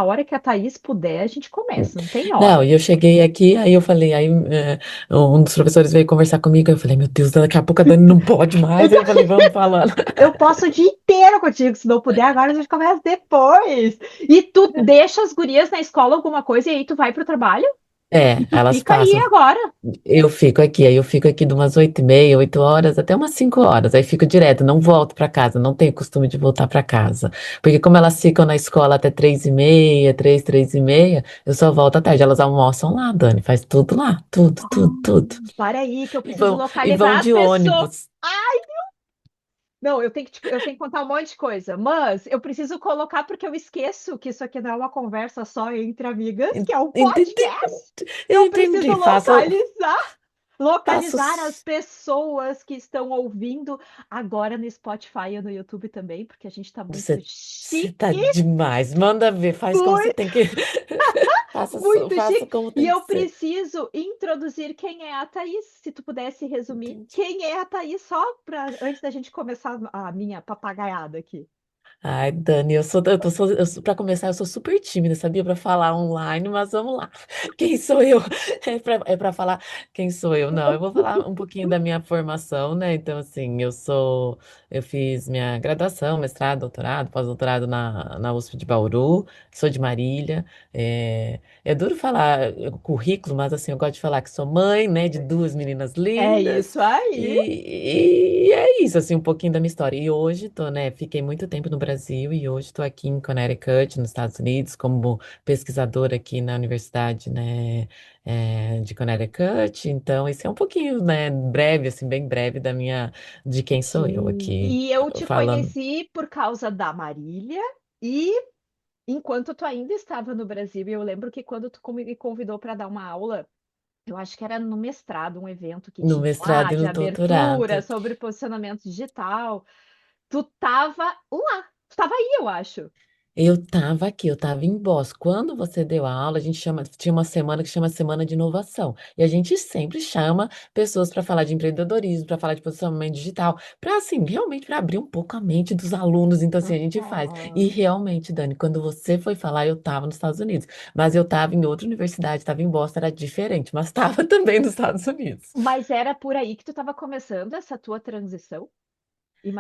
A hora que a Thaís puder, a gente começa, não tem Não, hora. e eu cheguei aqui, aí eu falei, aí um dos professores veio conversar comigo, eu falei, meu Deus, daqui a pouco a Dani não pode mais. Então, Eu falei, vamos falando. eu posso o dia inteiro contigo, se não puder, agora a gente começa depois. E tu deixa as gurias na escola alguma coisa e aí tu vai pro trabalho e É, tu elas fica aí passam. agora. Eu fico aqui, aí eu fico aqui de umas 8h30, 8 horas, até umas 5 horas. Aí fico direto, não volto para casa, não tenho costume de voltar para casa. Porque como elas ficam na escola até 3h30, 3h30, eu só volto à tarde. Elas almoçam lá, Dani, faz tudo lá, tudo, tudo, tudo. Para aí, que eu E preciso vão localizar as de pessoas. ônibus. Não, eu tenho que contar um monte de coisa, mas eu preciso colocar porque eu esqueço que isso aqui não é uma conversa só entre amigas, que é um Entendi, podcast. Eu preciso entendi. Faço. localizar as pessoas que estão ouvindo agora no Spotify e no YouTube também, porque a gente tá muito Você tá chique, demais. Manda ver, faz como você muito, tem que. Faça, muito faça chique. como E tem que eu ser. preciso introduzir quem é a Thaís. Se tu pudesse resumir Entendi. quem é a Thaís, só para antes da gente começar a minha papagaiada aqui. Ai, Dani, pra começar, eu sou super tímida, sabia? Pra falar online, mas vamos lá. Quem sou eu? É pra falar quem sou eu? Não, eu vou falar um pouquinho da minha formação, né? Então, assim, eu fiz minha graduação, mestrado, doutorado, pós-doutorado na USP de Bauru, sou de Marília. É duro falar currículo, mas, assim, eu gosto de falar que sou mãe, né, de duas meninas É lindas. isso aí. E é isso, assim, um pouquinho da minha história. E hoje né, fiquei muito tempo no Brasil e hoje estou aqui em Connecticut, nos Estados Unidos, como pesquisadora aqui na Universidade, né, de Connecticut. Então, isso é um pouquinho, né, breve, assim, bem breve de quem sou eu Sim. aqui E eu te falando. conheci por causa da Marília e enquanto tu ainda estava no Brasil, e eu lembro que quando tu me convidou para dar uma aula, eu acho que era no mestrado, um evento que No tinha lá mestrado e de no abertura doutorado. sobre posicionamento digital. Tu tava lá, tu tava aí, eu acho. Eu estava aqui, eu estava em Boston. Quando você deu a aula, tinha uma semana que chama Semana de Inovação. E a gente sempre chama pessoas para falar de empreendedorismo, para falar de posicionamento digital, para assim, realmente para abrir um pouco a mente dos alunos. Então, assim, a gente faz. E Uhum. realmente, Dani, quando você foi falar, eu estava nos Estados Unidos. Mas eu estava em outra universidade, estava em Boston, era diferente, mas estava também nos Estados Unidos. Mas era por aí que tu estava começando essa tua transição,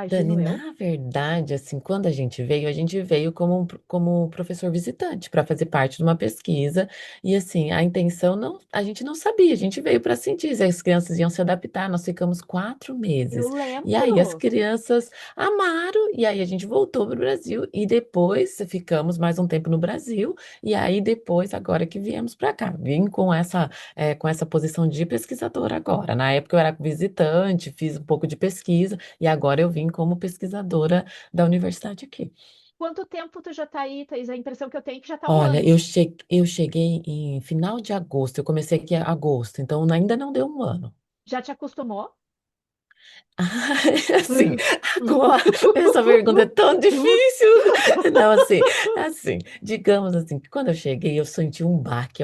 Dani, imagino eu. na verdade, assim, quando a gente veio como professor visitante para fazer parte de uma pesquisa. E assim, a intenção não, a gente não sabia, a gente veio para sentir se as crianças iam se adaptar. Nós ficamos 4 meses. Eu E aí as lembro. crianças amaram, e aí a gente voltou para o Brasil e depois ficamos mais um tempo no Brasil. E aí depois, agora que viemos para cá, vim com essa posição de pesquisadora agora. Na época eu era visitante, fiz um pouco de pesquisa. E agora eu vim como pesquisadora da universidade aqui. Quanto tempo tu já tá aí, Thaís? A impressão que eu tenho é que já tá um Olha, ano. eu cheguei em final de agosto, eu comecei aqui em agosto, então ainda não deu um ano. Já te acostumou? Ah, assim, agora, essa pergunta é tão difícil. Não, assim, digamos assim, que quando eu cheguei, eu senti um baque,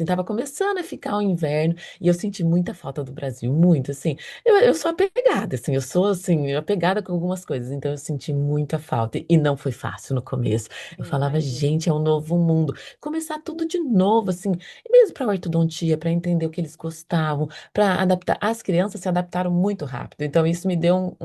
tava começando a ficar o inverno, e eu senti muita falta do Brasil, muito, assim, eu sou apegada, assim, eu sou, assim, apegada com algumas coisas, então eu senti muita falta, e não foi fácil no começo. Eu Eu falava, imagino. gente, é um novo mundo, começar tudo de novo, assim, e mesmo para ortodontia, para entender o que eles gostavam, para adaptar. As crianças se adaptaram muito rápido, então isso me deu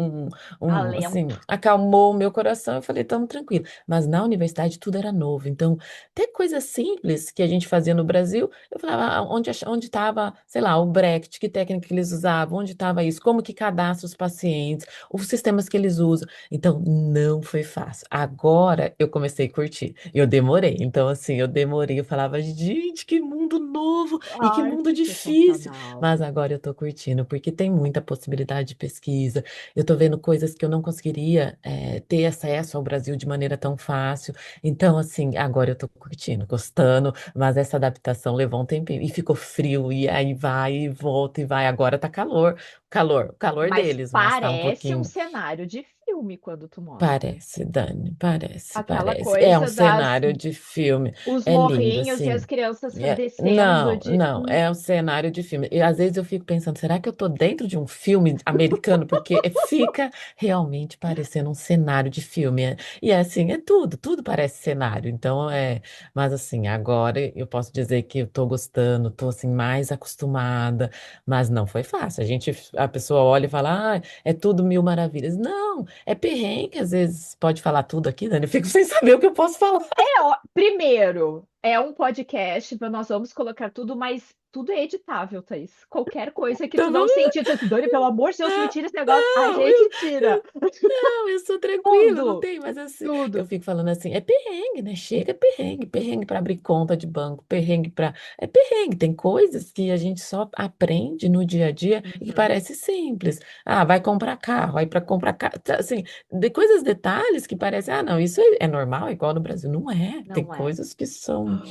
assim, Alento. acalmou o meu coração. Eu falei, estamos tranquilo. Mas na universidade tudo era novo, então até coisas simples que a gente fazia no Brasil, eu falava onde estava, sei lá, o Brecht, que técnica que eles usavam, onde estava isso, como que cadastra os pacientes, os sistemas que eles usam. Então não foi fácil. Agora eu comecei a curtir. Eu demorei, então assim, eu demorei, eu falava, gente, que mundo novo e que Ai, mundo que difícil. sensacional. Mas agora eu tô curtindo, porque tem muita possibilidade de pesquisa. Eu tô vendo coisas que eu não conseguiria, ter acesso ao Brasil de maneira tão fácil. Então, assim, agora eu tô curtindo, gostando, mas essa adaptação levou um tempinho. E ficou frio, e aí vai, e volta, e vai. Agora tá calor, o calor Mas deles, mas tá um parece um pouquinho. cenário de filme quando tu mostra. Parece, Dani, parece, Aquela parece. É um coisa das cenário de filme. os É lindo, morrinhos e assim. as crianças descendo Não, de. não, é um cenário de filme. E às vezes eu fico pensando, será que eu tô dentro de um filme americano? Porque fica realmente parecendo um cenário de filme. E é assim, é tudo, tudo parece cenário. Então mas assim, agora eu posso dizer que eu tô gostando, tô assim mais acostumada, mas não foi fácil. A pessoa olha e fala, é tudo mil maravilhas. Não, é perrengue, às vezes pode falar tudo aqui, Dani, eu fico sem saber o que eu posso falar. Primeiro, é um podcast, nós vamos colocar tudo, mas tudo é editável, Thaís. Qualquer coisa que tu Então, não sentir, tu diz, Dani, pelo amor de Deus, me não, tira esse negócio, a não, gente tira. não, eu sou tranquila, não Tudo, tem, mas assim, eu tudo. fico falando assim, é perrengue, né? Chega é perrengue, perrengue para abrir conta de banco, perrengue para. É perrengue, tem coisas que a gente só aprende no dia a dia e que Uhum. parece simples. Ah, vai comprar carro, aí para comprar carro, assim, de coisas, detalhes que parecem, não, isso é normal, é igual no Brasil. Não é, tem Não é. coisas que são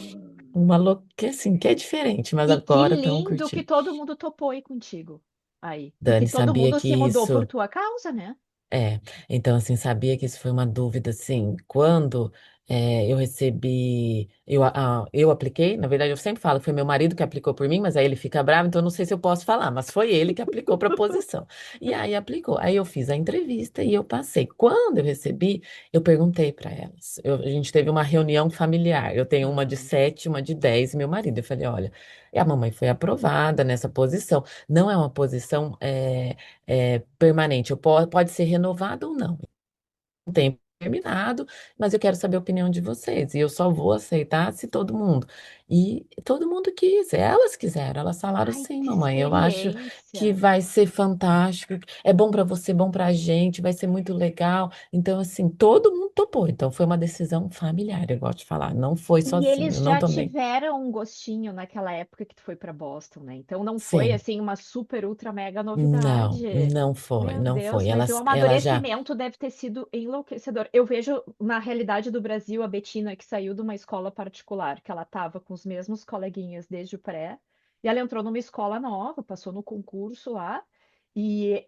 uma louca, assim, que é diferente, mas E agora estão lindo que curtindo. todo mundo topou aí contigo. Aí. Porque Dani, todo sabia mundo que se mudou por isso. tua causa, né? É, então assim, sabia que isso foi uma dúvida, assim, quando eu recebi, eu apliquei, na verdade eu sempre falo que foi meu marido que aplicou por mim, mas aí ele fica bravo, então eu não sei se eu posso falar, mas foi ele que aplicou para a posição. E aí aplicou, aí eu fiz a entrevista e eu passei. Quando eu recebi, eu perguntei para elas, a gente teve uma reunião familiar, eu tenho uma de Hum. 7, uma de 10 e meu marido, eu falei, olha, a mamãe foi aprovada nessa posição, não é uma posição permanente. Pode ser renovado ou não. Não tem terminado, mas eu quero saber a opinião de vocês. E eu só vou aceitar se todo mundo. E todo mundo quis, elas quiseram, elas falaram Ai, sim, que mamãe. Eu acho que experiência. vai ser fantástico. É bom para você, bom para a gente, vai ser muito legal. Então, assim, todo mundo topou. Então, foi uma decisão familiar, eu gosto de falar. Não foi E sozinho, eles não já tomei. tiveram um gostinho naquela época que tu foi para Boston, né? Então não foi Sim. assim uma super ultra mega Não, novidade. não foi, Meu não Deus, foi. mas o Ela já. amadurecimento deve ter sido enlouquecedor. Eu vejo na realidade do Brasil a Betina que saiu de uma escola particular, que ela estava com os mesmos coleguinhas desde o pré, e ela entrou numa escola nova, passou no concurso lá, e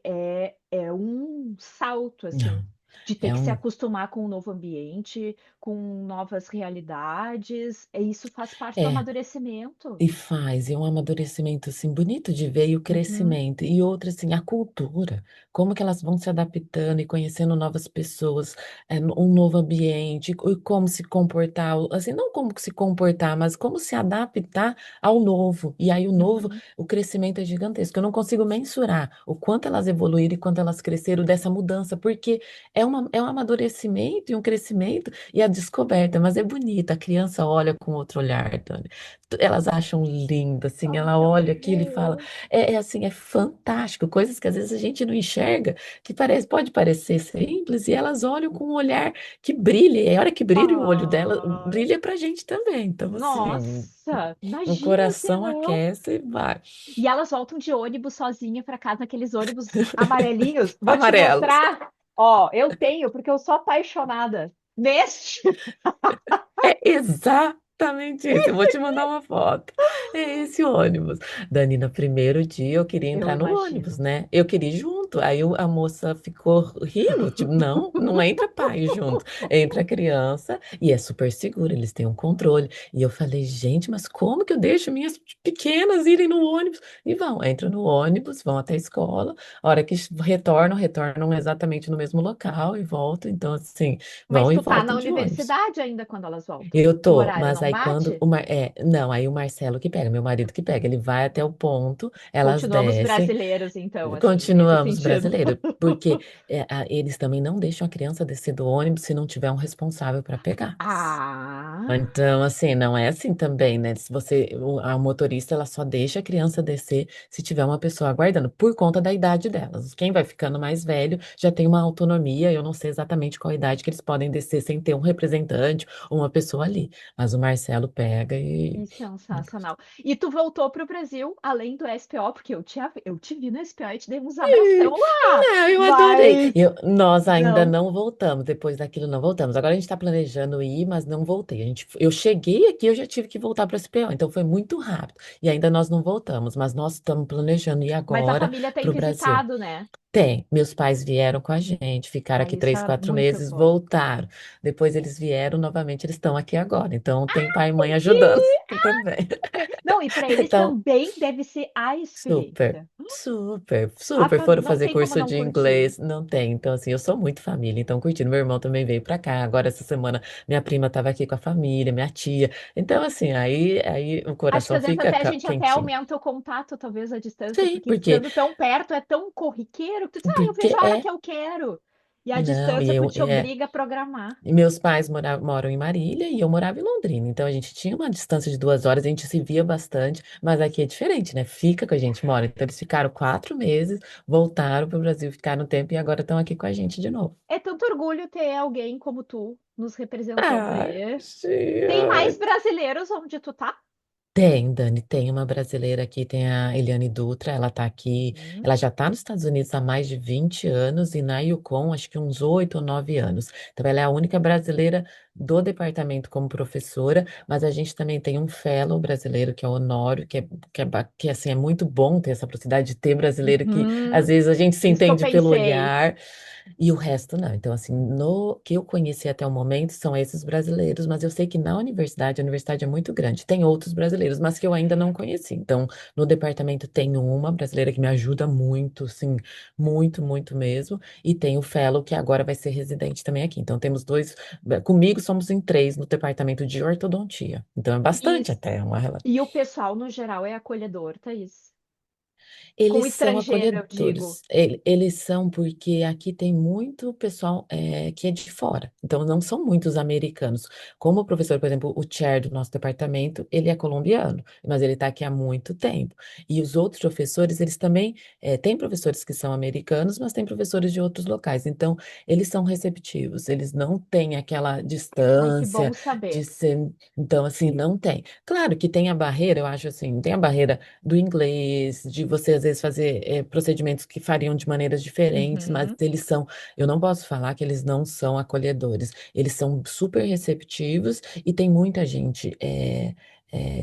é um salto assim Não. de ter É que se um. acostumar com um novo ambiente, com novas realidades, e isso faz parte do É. amadurecimento. E faz, é um amadurecimento assim bonito de ver e o Uhum, crescimento. E outra assim, a cultura, como que elas vão se adaptando e conhecendo novas pessoas, um novo ambiente, e como se comportar, assim, não como se comportar, mas como se adaptar ao novo. E aí o novo, uhum. o crescimento é gigantesco. Eu não consigo mensurar o quanto elas evoluíram e quanto elas cresceram dessa mudança, porque é um amadurecimento e um crescimento e a descoberta, mas é bonito, a criança olha com outro olhar, Dani. Elas acham lindo, assim, Ai, ela meu olha aquilo e fala, Deus. assim, é fantástico, coisas que às vezes a gente não enxerga, que pode parecer simples, e elas olham com um olhar que brilha, e a hora que brilha o olho dela, Ai, brilha pra gente também, então, assim, nossa, o imagina se coração não. aquece e vai. E elas voltam de ônibus sozinha para casa, aqueles ônibus amarelinhos. Vou te Amarelos. mostrar. Ó, eu tenho, porque eu sou apaixonada neste. É exatamente isso. Eu vou te mandar uma foto. É esse ônibus. Dani, no primeiro dia eu queria Eu entrar no ônibus, imagino. né? Eu queria ir junto. Aí a moça ficou rindo, tipo, não, não entra pai junto. Entra a criança e é super seguro, eles têm um controle. E eu falei, gente, mas como que eu deixo minhas pequenas irem no ônibus? E entram no ônibus, vão até a escola. A hora que retornam exatamente no mesmo local e voltam. Então, assim, Mas vão e tu tá na voltam de ônibus. universidade ainda quando elas voltam. Eu O tô, horário mas não aí quando bate? não, aí o Marcelo que pega, meu marido que pega, ele vai até o ponto, elas Continuamos descem, brasileiros, então, assim, nesse continuamos sentido. brasileiros, porque eles também não deixam a criança descer do ônibus se não tiver um responsável para pegar. Ah, Então, assim, não é assim também, né? Se a motorista, ela só deixa a criança descer se tiver uma pessoa aguardando, por conta da idade delas. Quem vai ficando mais velho já tem uma autonomia, eu não sei exatamente qual idade que eles podem descer sem ter um representante ou uma pessoa ali. Mas o Marcelo pega que e. sensacional. E tu voltou para o Brasil, além do SPO, porque eu te vi no SPO e te dei uns abração. então lá. Não, eu adorei. Mas Nós ainda não. não voltamos, depois daquilo não voltamos. Agora a gente está planejando ir, mas não voltei. Eu cheguei aqui, eu já tive que voltar para o SPO, então foi muito rápido. E ainda nós não voltamos, mas nós estamos planejando ir Mas a agora família tem para o Brasil. visitado, né? Tem, meus pais vieram com a gente, ficaram Ah, aqui isso três, é quatro muito meses, bom. voltaram. Depois eles vieram novamente, eles estão aqui agora. Então tem pai e mãe Que ajudando também. Não, e para eles Então, também deve ser a super, experiência. super, super. Foram Não fazer tem como curso não de curtir. inglês, não tem. Então, assim, eu sou muito família, então curtindo. Meu irmão também veio pra cá. Agora, essa semana, minha prima estava aqui com a família, minha tia. Então, assim, aí o Acho que coração às vezes fica até a gente até quentinho. aumenta o contato, talvez a distância, Sim, porque porque, estando tão perto é tão corriqueiro que tu diz, eu porque vejo a hora que é. eu quero. E a Não, distância tu te obriga a programar. e meus pais moram em Marília e eu morava em Londrina. Então a gente tinha uma distância de 2 horas, a gente se via bastante, mas aqui é diferente, né? Fica com a gente, mora. Então eles ficaram 4 meses, voltaram para o Brasil, ficaram um tempo e agora estão aqui com a gente de novo. É tanto orgulho ter alguém como tu nos representando Ai, aí. Tem mais tia. brasileiros onde tu tá? Tem, Dani, tem uma brasileira aqui, tem a Eliane Dutra, ela tá aqui, Hum. ela já tá nos Estados Unidos há mais de 20 anos e na Yukon acho que uns 8 ou 9 anos. Então ela é a única brasileira do departamento como professora, mas a gente também tem um fellow brasileiro que é o Honório, que assim, é muito bom ter essa proximidade de ter brasileiro que às Uhum. vezes a gente se Isso que eu entende pelo pensei. olhar. E o resto não. Então, assim, no que eu conheci até o momento são esses brasileiros, mas eu sei que na universidade, a universidade é muito grande, tem outros brasileiros, mas que eu ainda não conheci. Então, no departamento tem uma brasileira que me ajuda muito, sim, muito, muito mesmo, e tem o fellow que agora vai ser residente também aqui. Então, temos dois, comigo somos em três no departamento de ortodontia. Então, é bastante Isso. até uma relação. E o pessoal, no geral, é acolhedor, Thaís. Com Eles são estrangeiro, eu digo. acolhedores. Eles são porque aqui tem muito pessoal que é de fora. Então, não são muitos americanos. Como o professor, por exemplo, o chair do nosso departamento, ele é colombiano, mas ele está aqui há muito tempo. E os outros professores, eles também têm professores que são americanos, mas tem professores de outros locais. Então, eles são receptivos. Eles não têm aquela Ai, que distância bom de saber. ser. Então, assim, não tem. Claro que tem a barreira, eu acho assim, tem a barreira do inglês, de você às vezes fazer procedimentos que fariam de maneiras diferentes, mas Uhum. eu não posso falar que eles não são acolhedores, eles são super receptivos e tem muita gente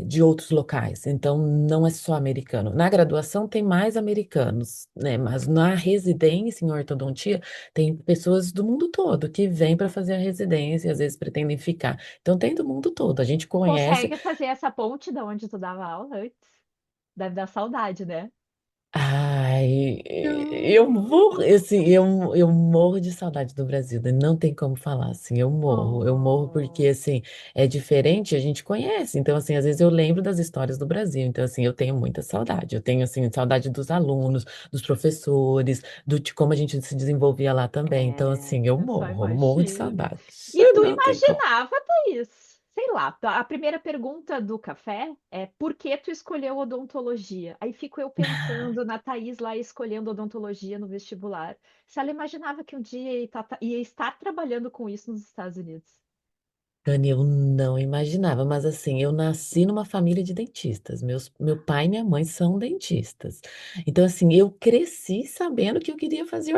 de outros locais, então não é só americano. Na graduação tem mais americanos, né? Mas na residência em ortodontia tem pessoas do mundo todo que vêm para fazer a residência e às vezes pretendem ficar. Então tem do mundo todo, a gente Tu conhece. consegue fazer essa ponte da onde tu dava aula antes? Deve dar saudade, né? Ai, eu morro, Uh, assim, eu morro de saudade do Brasil, né? Não tem como falar assim, eu morro porque, Oh, assim, é diferente, a gente conhece, então, assim, às vezes eu lembro das histórias do Brasil, então, assim, eu tenho muita saudade, eu tenho, assim, saudade dos alunos, dos professores, de como a gente se desenvolvia lá também, então, assim, eu só eu morro de imagino. saudade, E tu não tem como. imaginava, Thaís? Sei lá, a primeira pergunta do café é por que tu escolheu odontologia? Aí fico eu pensando na Thaís lá escolhendo odontologia no vestibular. Se ela imaginava que um dia ia estar trabalhando com isso nos Estados Unidos. Dani, eu não imaginava, mas assim, eu nasci numa família de dentistas. Meu pai e minha mãe são dentistas. Então, assim, eu cresci sabendo que eu queria fazer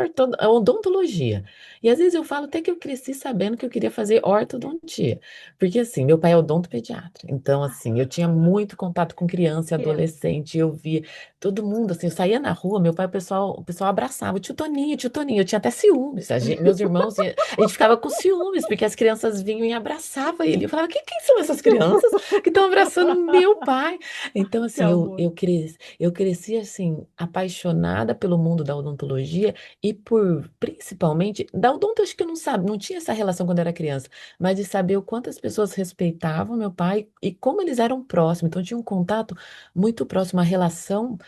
odontologia. E às vezes eu falo até que eu cresci sabendo que eu queria fazer ortodontia. Porque, assim, meu pai é odontopediatra. Então, assim, eu tinha muito contato com criança e Criança. adolescente. Eu via todo mundo, assim, eu saía na rua, meu pai, o pessoal abraçava, tio Toninho, tio Toninho. Eu tinha até ciúmes. Meus irmãos. A gente ficava com ciúmes, porque as crianças vinham e abraçavam ele. Eu falava, quem são essas crianças que estão abraçando meu pai? Então, Que assim, amor. eu cresci, assim, apaixonada pelo mundo da odontologia e por, principalmente, da odonto, acho que eu não tinha essa relação quando era criança, mas de saber o quanto as pessoas respeitavam meu pai e como eles eram próximos. Então, eu tinha um contato muito próximo, uma relação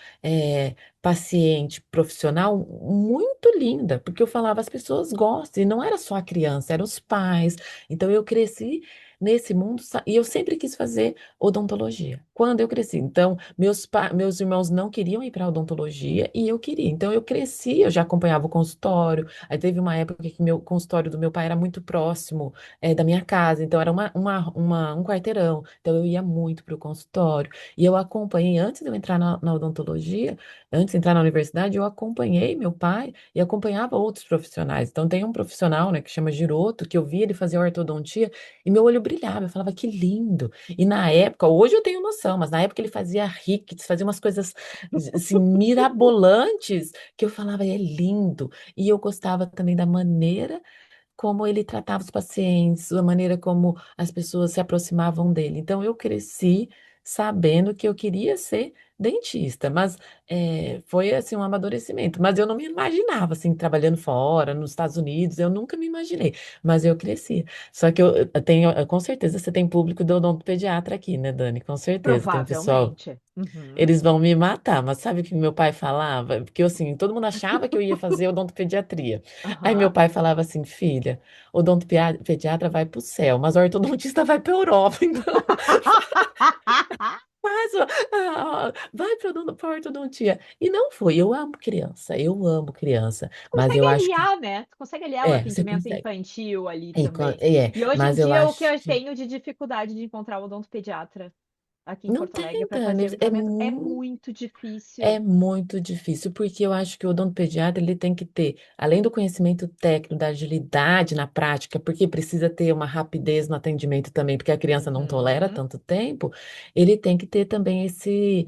paciente, profissional, muito linda, porque eu falava, as pessoas gostam, e não era só a criança, eram os pais. Então eu cresci nesse mundo, e eu sempre quis fazer odontologia, quando eu cresci. Então, meus irmãos não queriam ir para odontologia e eu queria. Então, eu cresci, eu já acompanhava o consultório. Aí teve uma época que meu consultório do meu pai era muito próximo, da minha casa, então era um quarteirão. Então, eu ia muito para o consultório. E eu acompanhei, antes de eu entrar na odontologia, antes de entrar na universidade, eu acompanhei meu pai e acompanhava outros profissionais. Então, tem um profissional, né, que chama Giroto, que eu via ele fazer ortodontia e meu olho brilhava. Eu falava, que lindo. E na época, hoje eu tenho noção, mas na época ele fazia ricks, fazia umas coisas assim, mirabolantes, que eu falava, é lindo. E eu gostava também da maneira como ele tratava os pacientes, a maneira como as pessoas se aproximavam dele. Então, eu cresci sabendo que eu queria ser dentista, mas foi assim um amadurecimento. Mas eu não me imaginava assim trabalhando fora, nos Estados Unidos, eu nunca me imaginei. Mas eu cresci. Só que eu tenho, com certeza, você tem público do odontopediatra aqui, né, Dani? Com certeza, tem um pessoal. Provavelmente. Uhum. Eles vão me matar, mas sabe o que meu pai falava? Porque assim, todo mundo achava que eu ia fazer odontopediatria. Aí meu Aham. pai falava assim, filha, odontopediatra vai pro céu, mas o ortodontista vai pra Europa, então faz, vai pra ortodontia. E não foi, eu amo criança, mas Consegue eu acho que, aliar, né? Tu consegue aliar o você atendimento consegue. infantil ali também. E hoje em Mas eu dia, o que acho eu que tenho de dificuldade de encontrar o odontopediatra aqui em não Porto Alegre tem, para Dani, fazer o tratamento é muito é difícil. muito difícil, porque eu acho que o odontopediatra ele tem que ter, além do conhecimento técnico, da agilidade na prática, porque precisa ter uma rapidez no atendimento também, porque a criança não tolera Uhum. tanto tempo, ele tem que ter também esse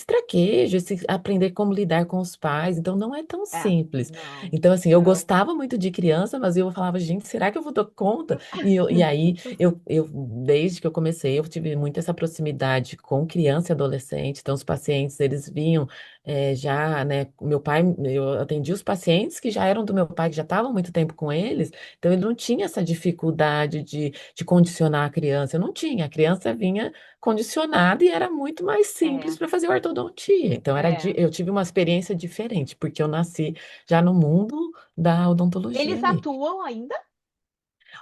traquejo, esse aprender como lidar com os pais. Então, não é tão É, simples. não, Então, assim, eu não. gostava muito de criança, mas eu falava, gente, será que eu vou dar conta? E aí, desde que eu comecei, eu tive muito essa proximidade com criança e adolescente. Então, os pacientes, eles vinham já, né? O meu pai, eu atendi os pacientes que já eram do meu pai, que já estavam há muito tempo com eles. Então, ele não tinha essa dificuldade de condicionar a criança. Eu não tinha. A criança vinha condicionada e era muito mais simples É, para fazer ortodontia. Então, é. eu tive uma experiência diferente, porque eu nasci já no mundo da odontologia Eles ali. atuam ainda?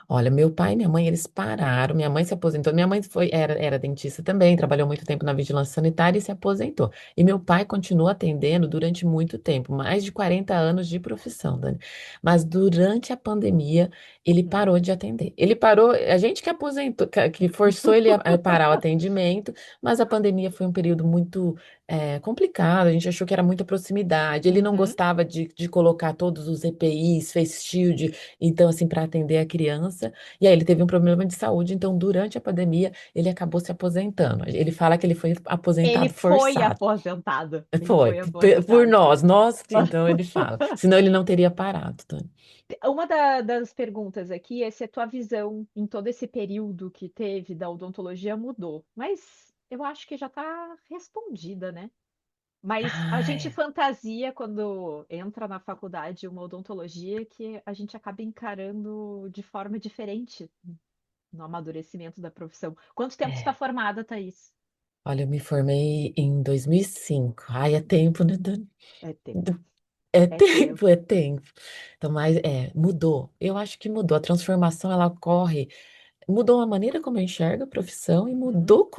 Olha, meu pai e minha mãe, eles pararam. Minha mãe se aposentou. Minha mãe era dentista também, trabalhou muito tempo na vigilância sanitária e se aposentou. E meu pai continuou atendendo durante muito tempo, mais de 40 anos de profissão, Dani. Mas durante a pandemia, ele Uhum. parou de atender. Ele parou, a gente que aposentou, que forçou ele a parar o atendimento, mas a pandemia foi um período muito complicado. A gente achou que era muita proximidade. Ele não Uhum. gostava de colocar todos os EPIs, face shield, então, assim, para atender a criança. E aí ele teve um problema de saúde, então, durante a pandemia, ele acabou se aposentando. Ele fala que ele foi Ele aposentado foi forçado. aposentado. Ele Foi, foi por aposentado. nós, então ele fala. Senão ele não teria parado, Tânia. Uma das perguntas aqui é se a tua visão em todo esse período que teve da odontologia mudou. Mas eu acho que já está respondida, né? Mas a gente Ai, fantasia quando entra na faculdade uma odontologia que a gente acaba encarando de forma diferente no amadurecimento da profissão. Quanto tempo tu está é. formada, Thaís? Olha, eu me formei em 2005. Ai, é tempo, né, Dani? É tempo, É é tempo. tempo, é tempo. Então, mas mudou. Eu acho que mudou. A transformação, ela ocorre. Mudou a maneira como eu enxergo a profissão e Uhum. mudou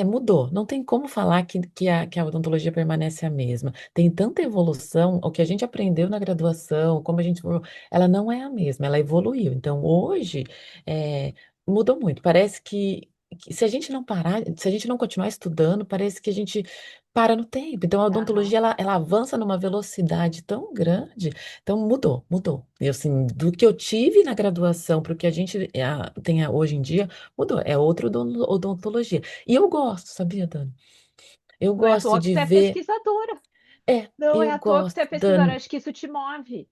mudou. Não tem como falar que a odontologia permanece a mesma. Tem tanta evolução, o que a gente aprendeu na graduação, como a gente, ela não é a mesma, ela evoluiu. Então, hoje, mudou muito. Parece que se a gente não parar, se a gente não continuar estudando, parece que a gente para no tempo. Então, a Aham. odontologia, ela avança numa velocidade tão grande. Então mudou, mudou. E assim, do que eu tive na graduação para o que a gente tem hoje em dia, mudou. É outra odontologia. E eu gosto, sabia, Dani? Eu Não é à gosto toa que de tu é ver. pesquisadora. É, Não é eu à toa que tu é gosto, pesquisadora. Dani. Acho que isso te move.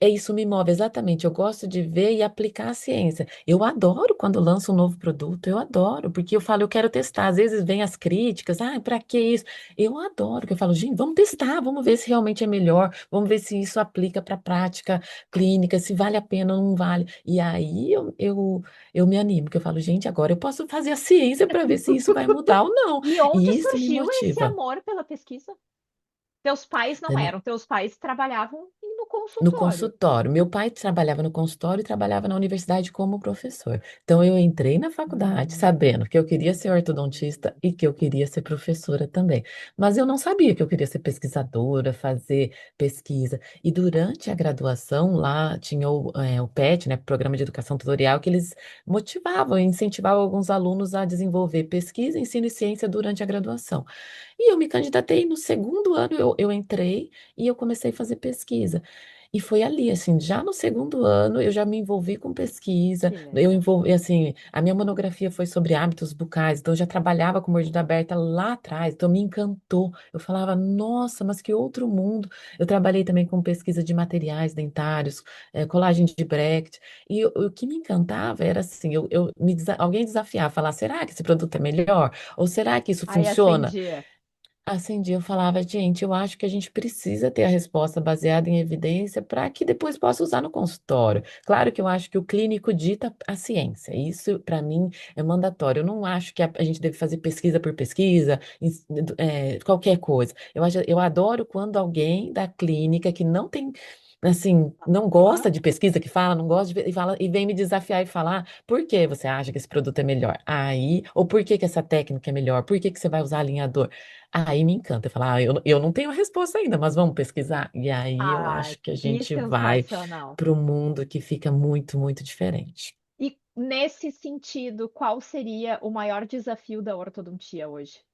Isso me move, exatamente. Eu gosto de ver e aplicar a ciência. Eu adoro quando lança um novo produto, eu adoro, porque eu falo, eu quero testar. Às vezes vem as críticas, para que isso? Eu adoro, porque eu falo, gente, vamos testar, vamos ver se realmente é melhor, vamos ver se isso aplica para a prática clínica, se vale a pena ou não vale. E aí eu me animo, porque eu falo, gente, agora eu posso fazer a ciência para ver se isso vai mudar ou não. E onde E isso me surgiu esse motiva. amor pela pesquisa? Teus pais não eram, teus pais trabalhavam no No consultório. consultório. Meu pai trabalhava no consultório e trabalhava na universidade como professor. Então, eu entrei na faculdade Hum, sabendo que eu queria ser ortodontista e que eu queria ser professora também. Mas eu não sabia que eu queria ser pesquisadora, fazer pesquisa. E durante a graduação, lá tinha o PET, né, Programa de Educação Tutorial, que eles motivavam e incentivavam alguns alunos a desenvolver pesquisa, ensino e ciência durante a graduação. E eu me candidatei, no segundo ano eu entrei e eu comecei a fazer pesquisa. E foi ali, assim, já no segundo ano eu já me envolvi com pesquisa, que eu legal. envolvi, assim, a minha monografia foi sobre hábitos bucais, então eu já trabalhava com mordida aberta lá atrás, então me encantou. Eu falava, nossa, mas que outro mundo. Eu trabalhei também com pesquisa de materiais dentários, colagem de Brecht, e o que me encantava era assim, alguém desafiar, falar, será que esse produto é melhor? Ou será que isso Aí funciona? acendi. Assim, eu falava, gente, eu acho que a gente precisa ter a resposta baseada em evidência para que depois possa usar no consultório. Claro que eu acho que o clínico dita a ciência, isso para mim é mandatório. Eu não acho que a gente deve fazer pesquisa por pesquisa, qualquer coisa. Eu adoro quando alguém da clínica que não tem, assim, não Aham. gosta de pesquisa, que fala, não gosta de, e fala, e vem me desafiar e falar, por que você acha que esse produto é melhor? Aí, ou por que que essa técnica é melhor? Por que que você vai usar alinhador? Aí me encanta. Eu falo, eu não tenho a resposta ainda, mas vamos pesquisar. E aí eu Ah, acho que a que gente vai sensacional. para um mundo que fica muito, muito diferente. E nesse sentido, qual seria o maior desafio da ortodontia hoje?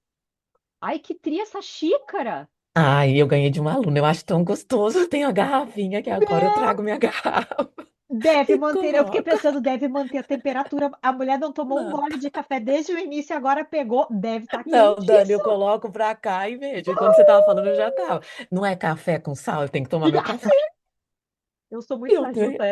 Ai, que tria essa xícara! Ai, eu ganhei de uma aluna, eu acho tão gostoso. Eu tenho a garrafinha que agora eu Meu, trago minha garrafa deve e manter. Eu fiquei coloco. pensando, deve manter a temperatura. A mulher não tomou um Não, gole de café desde o início, agora pegou. Deve estar não, Dani, eu quentíssimo. coloco pra cá e vejo. E quando você tava falando, eu já tava. Não é café com sal, eu tenho que tomar meu café. Eu sou muito Eu tenho. fajuta.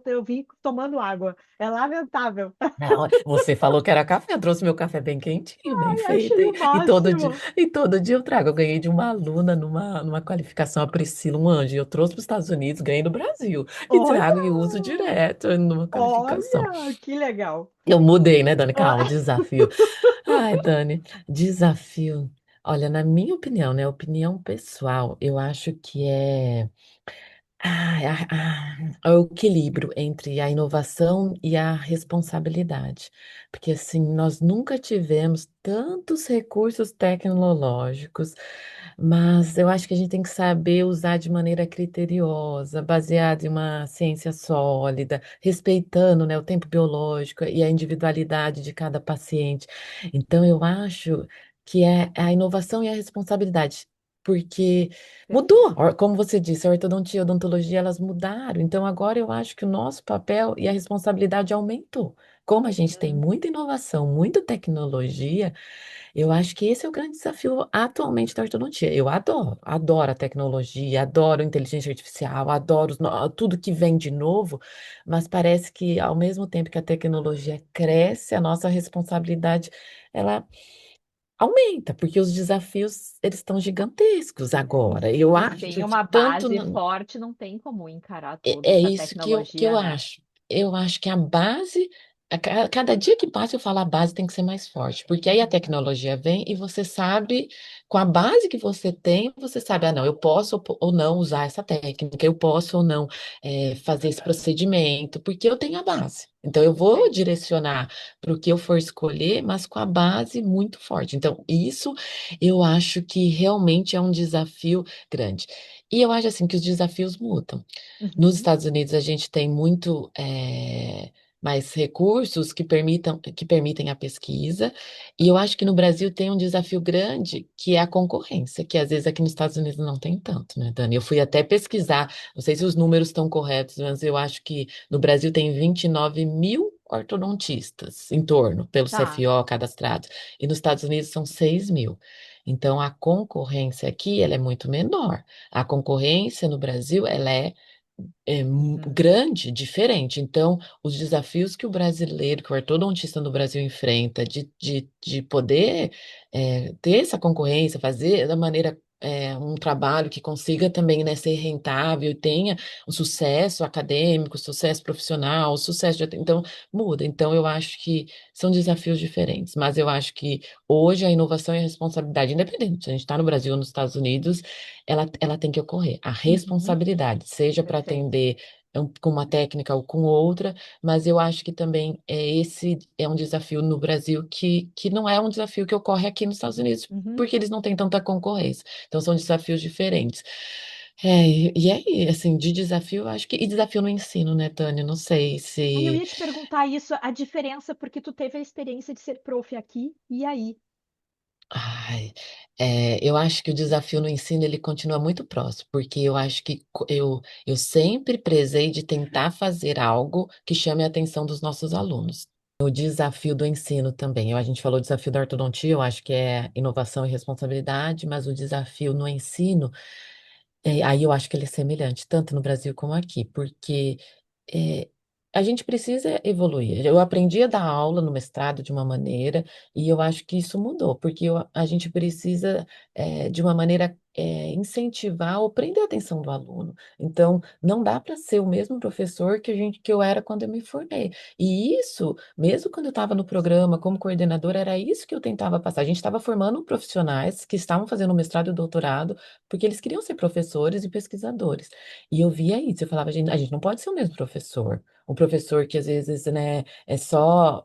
Eu vim tomando água. É lamentável. Não, você falou que era café, eu trouxe meu café bem quentinho, bem Ai, feito, achei o máximo. e todo dia eu trago. Eu ganhei de uma aluna numa qualificação, a Priscila, um anjo, e eu trouxe para os Estados Unidos, ganhei no Brasil, e trago Olha, e uso direto numa qualificação. olha, que legal. Eu mudei, né, Dani? Calma, Ah, desafio. Ai, Dani, desafio. Olha, na minha opinião, né, opinião pessoal, eu acho que é o equilíbrio entre a inovação e a responsabilidade. Porque, assim, nós nunca tivemos tantos recursos tecnológicos, mas eu acho que a gente tem que saber usar de maneira criteriosa, baseada em uma ciência sólida, respeitando, né, o tempo biológico e a individualidade de cada paciente. Então, eu acho que é a inovação e a responsabilidade. Porque mudou, perfeito. como você disse, a ortodontia e a odontologia, elas mudaram. Então, agora eu acho que o nosso papel e a responsabilidade aumentou. Como a gente tem Uhum, muita inovação, muita tecnologia, eu acho que esse é o grande desafio atualmente da ortodontia. Eu adoro, adoro a tecnologia, adoro a inteligência artificial, adoro tudo que vem de novo, mas parece que ao mesmo tempo que a tecnologia cresce, a nossa responsabilidade, ela aumenta, porque os desafios, eles estão gigantescos E agora. Eu sem acho que uma tanto base forte, não tem como encarar toda é essa isso que eu tecnologia, né? acho. Eu acho que a base, cada dia que passa, eu falo a base tem que ser mais forte, porque aí a Uhum, tecnologia vem e você sabe, com a base que você tem, você sabe, ah, não, eu posso ou não usar essa técnica, eu posso ou não fazer esse procedimento, porque eu tenho a base. Então, eu vou perfeito. direcionar para o que eu for escolher, mas com a base muito forte. Então, isso eu acho que realmente é um desafio grande. E eu acho assim que os desafios mudam. Nos Uhum, Estados Unidos, a gente tem muito mais recursos que permitem a pesquisa, e eu acho que no Brasil tem um desafio grande, que é a concorrência, que às vezes aqui nos Estados Unidos não tem tanto, né, Dani? Eu fui até pesquisar, não sei se os números estão corretos, mas eu acho que no Brasil tem 29 mil ortodontistas em torno, pelo tá. CFO cadastrados, e nos Estados Unidos são 6 mil. Então, a concorrência aqui, ela é muito menor. A concorrência no Brasil, ela Uhum, grande, diferente. Então, os desafios que o brasileiro, que o ortodontista no Brasil enfrenta, de poder ter essa concorrência, fazer da maneira um trabalho que consiga também, né, ser rentável e tenha um sucesso acadêmico, sucesso profissional, sucesso então muda. Então eu acho que são desafios diferentes, mas eu acho que hoje a inovação e a responsabilidade, independente se a gente está no Brasil ou nos Estados Unidos, ela tem que ocorrer. A Uhum, responsabilidade, seja para perfeito. atender com uma técnica ou com outra, mas eu acho que também esse é um desafio no Brasil que não é um desafio que ocorre aqui nos Estados Unidos, Uhum. porque eles não têm tanta concorrência. Então são desafios diferentes. E aí, assim, de desafio, eu acho que. E desafio no ensino, né, Tânia? Não sei Aí eu se. ia te perguntar isso, a diferença, porque tu teve a experiência de ser prof aqui, e aí? Ai, eu acho que o desafio no ensino ele continua muito próximo, porque eu acho que eu sempre prezei de tentar fazer algo que chame a atenção dos nossos alunos. O desafio do ensino também. A gente falou desafio da ortodontia, eu acho que é inovação e responsabilidade, mas o desafio no ensino. Aí eu acho que ele é semelhante, tanto no Brasil como aqui, porque é, a gente precisa evoluir. Eu aprendi a dar aula no mestrado de uma maneira, e eu acho que isso mudou, porque a gente precisa, de uma maneira, incentivar ou prender a atenção do aluno. Então, não dá para ser o mesmo professor que eu era quando eu me formei. E isso, mesmo quando eu estava no programa como coordenadora, era isso que eu tentava passar. A gente estava formando profissionais que estavam fazendo mestrado e doutorado porque eles queriam ser professores e pesquisadores. E eu via isso, eu falava, a gente não pode ser o mesmo professor. Um professor que às vezes, né, é só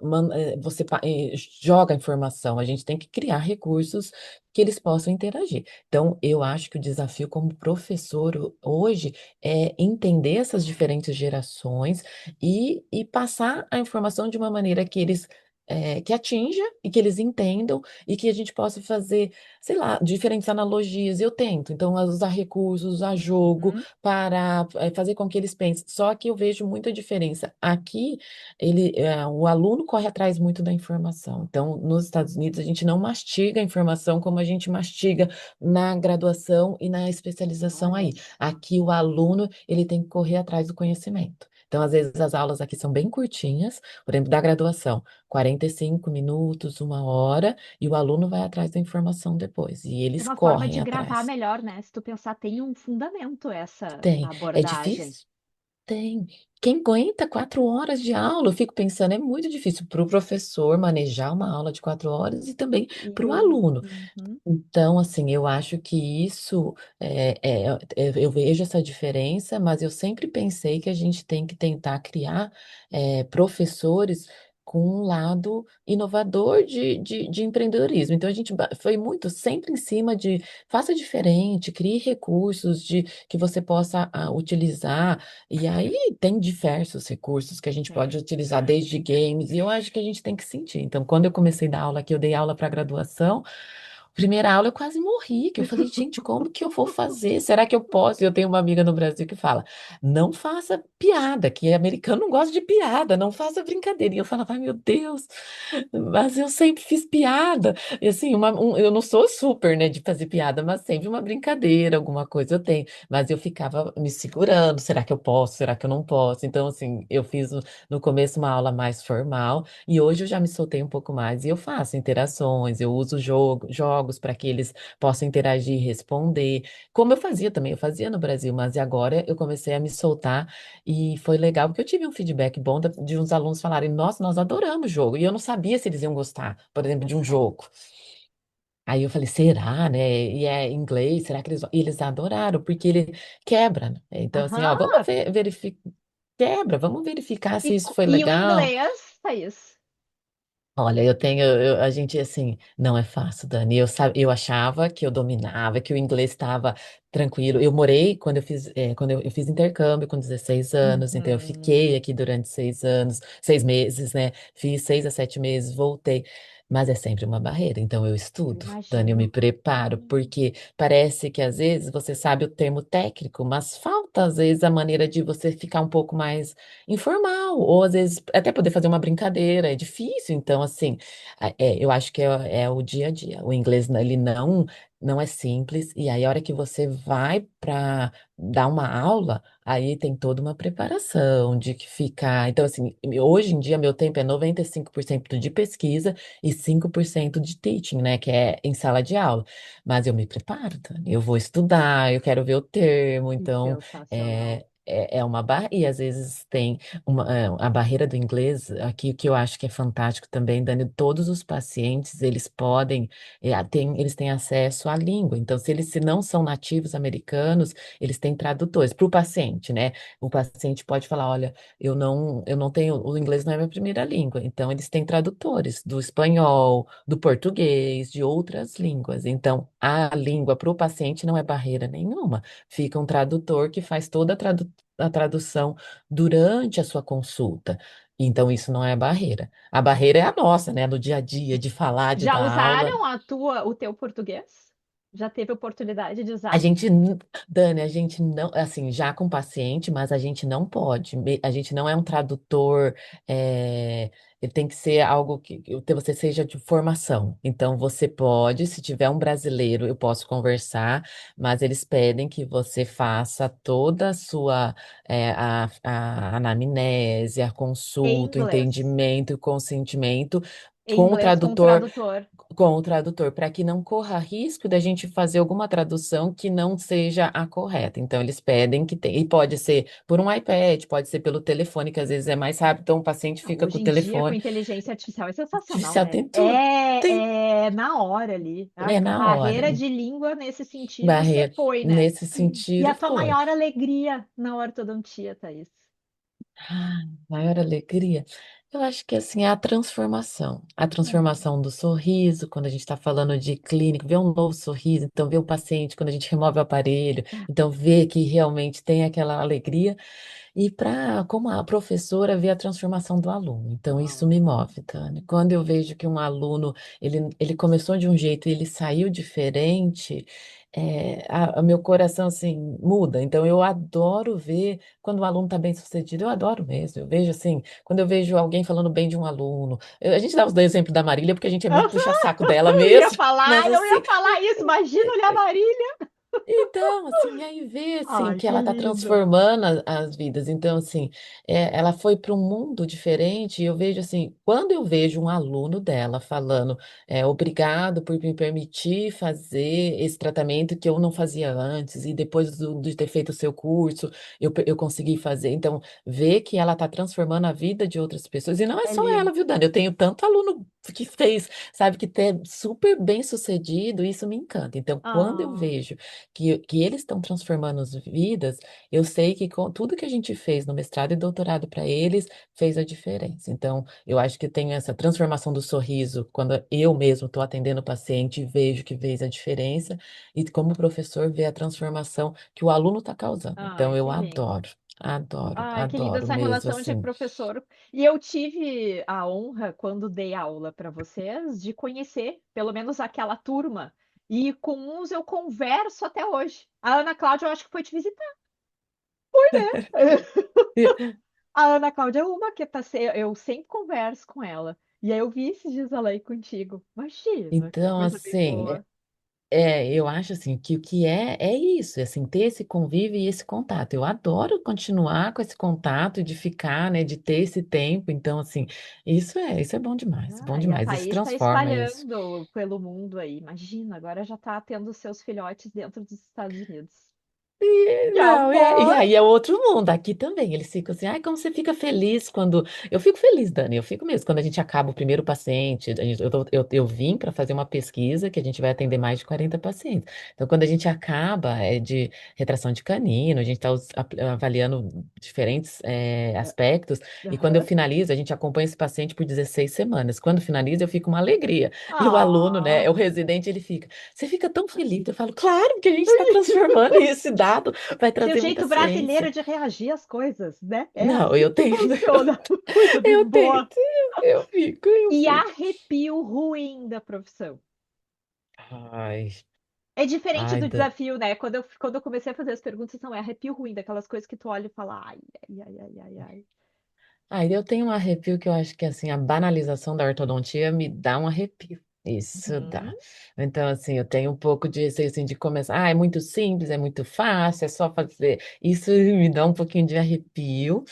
joga informação, a gente tem que criar recursos que eles possam interagir. Então, eu acho que o desafio como professor hoje é entender essas diferentes gerações e passar a informação de uma maneira que eles que atinja e que eles entendam e que a gente possa fazer sei lá, diferentes analogias. Eu tento, então, usar recursos, usar jogo Uhum. para fazer com que eles pensem. Só que eu vejo muita diferença. Aqui, o aluno corre atrás muito da informação. Então, nos Estados Unidos, a gente não mastiga a informação como a gente mastiga na graduação e na especialização Olha aí. só. Aqui, o aluno, ele tem que correr atrás do conhecimento. Então, às vezes, as aulas aqui são bem curtinhas, por exemplo, da graduação, 45 minutos, uma hora, e o aluno vai atrás da informação depois, e É eles uma forma correm de gravar atrás. melhor, né? Se tu pensar, tem um fundamento essa Tem. É abordagem. difícil? Tem. Quem aguenta 4 horas de aula? Eu fico pensando, é muito difícil para o professor manejar uma aula de 4 horas e também E para o o... aluno. Uhum. Então, assim, eu acho que isso, eu vejo essa diferença, mas eu sempre pensei que a gente tem que tentar criar professores com um lado inovador de empreendedorismo. Então, a gente foi muito sempre em cima de faça diferente, crie recursos que você possa utilizar. E aí tem diversos recursos que a gente pode utilizar, desde games, e eu acho que a gente tem que sentir. Então, quando eu comecei a dar aula aqui, eu dei aula para graduação. Primeira aula eu quase morri, que eu falei, gente, como que eu vou fazer? Será que eu posso? E eu tenho uma amiga no Brasil que fala, não faça piada, que americano não gosta de piada, não faça brincadeira. E eu falava, ai meu Deus, mas eu sempre fiz piada. E assim, eu não sou super, né, de fazer piada, mas sempre uma brincadeira, alguma coisa eu tenho. Mas eu ficava me segurando, será que eu posso? Será que eu não posso? Então, assim, eu fiz no começo uma aula mais formal, e hoje eu já me soltei um pouco mais e eu faço interações, eu uso jogos para que eles possam interagir e responder, como eu fazia também, eu fazia no Brasil, mas agora eu comecei a me soltar e foi legal porque eu tive um feedback bom de uns alunos falarem, nossa, nós adoramos o jogo, e eu não sabia se eles iam gostar, por exemplo, de um jogo. Aí eu falei, será, né? E é em inglês, será que eles vão? E eles adoraram, porque ele quebra, né? Então, assim, ó, Aham. vamos verificar, quebra, vamos verificar se isso foi E o legal. inglês, Thaís? Olha, a gente assim, não é fácil, Dani. Eu achava que eu dominava, que o inglês estava tranquilo. Eu morei quando eu fiz intercâmbio com 16 anos, então eu fiquei Uhum. aqui durante 6 anos, 6 meses, né? Fiz 6 a 7 meses, voltei. Mas é sempre uma barreira, então eu Eu estudo, Dani, eu me imagino. preparo, porque parece que às vezes você sabe o termo técnico, mas falta às vezes a maneira de você ficar um pouco mais informal, ou às vezes até poder fazer uma brincadeira, é difícil. Então, assim, eu acho que é o dia a dia. O inglês, né, ele não. não é simples. E aí, a hora que você vai para dar uma aula, aí tem toda uma preparação de que ficar. Então, assim, hoje em dia, meu tempo é 95% de pesquisa e 5% de teaching, né? Que é em sala de aula. Mas eu me preparo, Tânia. Eu vou estudar, eu quero ver o termo, Que então. sensacional. É uma barra, e às vezes tem a barreira do inglês, aqui que eu acho que é fantástico também, Dani, todos os pacientes, eles podem eles têm acesso à língua. Então, se não são nativos americanos, eles têm tradutores para o paciente, né? O paciente pode falar, olha, eu não tenho, o inglês não é minha primeira língua. Então, eles têm tradutores do espanhol, do português, de outras línguas. Então, a língua para o paciente não é barreira nenhuma. Fica um tradutor que faz toda a tradução durante a sua consulta. Então, isso não é barreira. A barreira é a nossa, né? No dia a dia, de falar, de Já dar aula. usaram o teu português? Já teve oportunidade de A usar? gente, Dani, a gente não, assim, já com paciente, mas a gente não pode. A gente não é um tradutor, ele tem que ser algo que você seja de formação. Então, você pode, se tiver um brasileiro, eu posso conversar, mas eles pedem que você faça toda a sua, a anamnese, a Em consulta, o inglês. entendimento e o consentimento Em com o inglês com o tradutor tradutor. para que não corra risco da gente fazer alguma tradução que não seja a correta. Então, eles pedem que tenha, e pode ser por um iPad, pode ser pelo telefone, que às vezes é mais rápido, então o paciente Não, fica com hoje o em dia, com telefone. inteligência artificial, é sensacional, Artificial né? tem tudo. Tem, É na hora ali. A é na hora. barreira de língua nesse sentido, você Barreira. foi, né? Nesse E sentido, a tua foi. maior alegria na ortodontia, Thaís? Ah, maior alegria. Eu acho que assim é a Hum. transformação do sorriso, quando a gente está falando de clínico, ver um novo sorriso, então ver o paciente quando a gente remove o aparelho, então ver que realmente tem aquela alegria. E para, como a professora, ver a transformação do aluno. Então, isso me Ah, move, Tânia. Quando eu vejo que um aluno, ele começou de um jeito e ele saiu diferente, meu coração, assim, muda. Então, eu adoro ver quando o aluno está bem sucedido. Eu adoro mesmo. Eu vejo, assim, quando eu vejo alguém falando bem de um aluno. A gente dá os dois exemplos da Marília, porque a gente é muito aham, puxa-saco dela mesmo. Mas, eu ia assim, falar isso. Imagina olhar a Marília. então, assim, aí vê, assim, Ai, que que ela está lindo. transformando as vidas. Então, assim, ela foi para um mundo diferente e eu vejo, assim, quando eu vejo um aluno dela falando, obrigado por me permitir fazer esse tratamento que eu não fazia antes e depois de ter feito o seu curso, eu consegui fazer. Então, ver que ela está transformando a vida de outras pessoas. E não é É só lindo. ela, viu, Dani? Eu tenho tanto aluno que fez, sabe, que é super bem sucedido, e isso me encanta. Então, quando eu Ah, vejo que eles estão transformando as vidas, eu sei que com tudo que a gente fez no mestrado e doutorado para eles fez a diferença. Então, eu acho que tem essa transformação do sorriso, quando eu mesmo estou atendendo o paciente e vejo que fez a diferença, e como professor, ver a transformação que o aluno está causando. ai, Então, eu que lindo. adoro, adoro, Ai, que linda adoro essa mesmo, relação de assim. professor. E eu tive a honra, quando dei aula para vocês, de conhecer pelo menos aquela turma. E com uns eu converso até hoje. A Ana Cláudia, eu acho que foi te visitar, né? A Ana Cláudia é uma que tá, eu sempre converso com ela. E aí eu vi esses dias ela aí contigo. Imagina, que Então, coisa bem assim, boa. eu acho assim que o que é isso, é assim, ter esse convívio e esse contato. Eu adoro continuar com esse contato, de ficar, né, de ter esse tempo. Então, assim, isso é bom Ah, e a demais, isso Thaís está transforma isso. espalhando pelo mundo aí. Imagina, agora já está tendo seus filhotes dentro dos Estados Unidos. Que Não, e amor! aí é outro mundo. Aqui também, eles ficam assim, ai, como você fica feliz quando. Eu fico feliz, Dani, eu fico mesmo. Quando a gente acaba o primeiro paciente, eu vim para fazer uma pesquisa que a gente vai atender mais de 40 pacientes. Então, quando a gente acaba de retração de canino, a gente está avaliando diferentes aspectos, e quando eu Aham. finalizo, a gente acompanha esse paciente por 16 semanas. Quando finaliza, eu fico uma alegria. E o aluno, né, Ah, o residente, ele fica. Você fica tão feliz. Eu falo, claro, porque a gente está transformando e esse dado vai seu trazer muita jeito ciência. brasileiro de reagir às coisas, né? É Não, assim eu que tento, funciona. Coisa bem eu boa. tento, eu E fico. arrepio ruim da profissão. Ai, É diferente ai, do desafio, né? Quando eu comecei a fazer as perguntas, não é arrepio ruim, daquelas coisas que tu olha e fala, ai, ai, ai, ai, ai, ai. ai, eu tenho um arrepio que eu acho que assim, a banalização da ortodontia me dá um arrepio. Isso Uhum. dá. Então, assim, eu tenho um pouco de receio, assim, de começar. Ah, é muito simples, é muito fácil, é só fazer. Isso me dá um pouquinho de arrepio,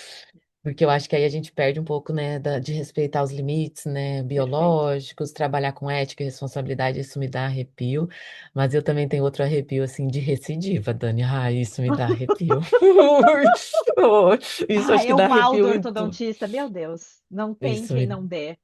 porque eu acho que aí a gente perde um pouco, né, de respeitar os limites, né, Perfeito. biológicos, trabalhar com ética e responsabilidade, isso me dá arrepio. Mas eu também tenho outro arrepio, assim, de recidiva, Dani. Ah, isso me dá arrepio. Oh, isso Ah, acho que é o dá mal arrepio do em tudo. ortodontista, meu Deus, não tem Isso quem me, não dê.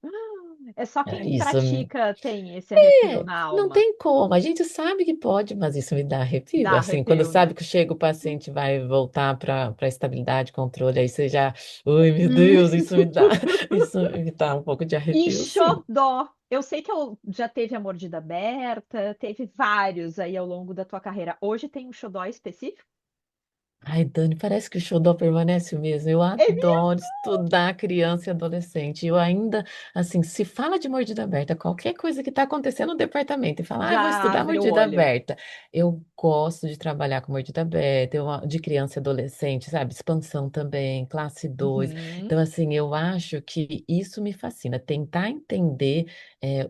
É só quem isso pratica tem esse arrepio É, na não alma. tem como. A gente sabe que pode, mas isso me dá arrepio. Dá Assim, quando arrepio, né? sabe que chega o paciente vai voltar para estabilidade, controle, aí você já, ai meu Hum. Deus, isso me dá um pouco de E arrepio, sim. xodó. Eu sei que já teve a mordida aberta, teve vários aí ao longo da tua carreira. Hoje tem um xodó específico? Ai, Dani, parece que o xodó permanece o mesmo. Eu É mesmo? adoro estudar criança e adolescente. Eu ainda, assim, se fala de mordida aberta, qualquer coisa que está acontecendo no departamento, e fala, ah, vou Já estudar abre o mordida olho. aberta. Eu gosto de trabalhar com mordida aberta, de criança e adolescente, sabe? Expansão também, classe 2. Uhum. Então, assim, eu acho que isso me fascina. Tentar entender,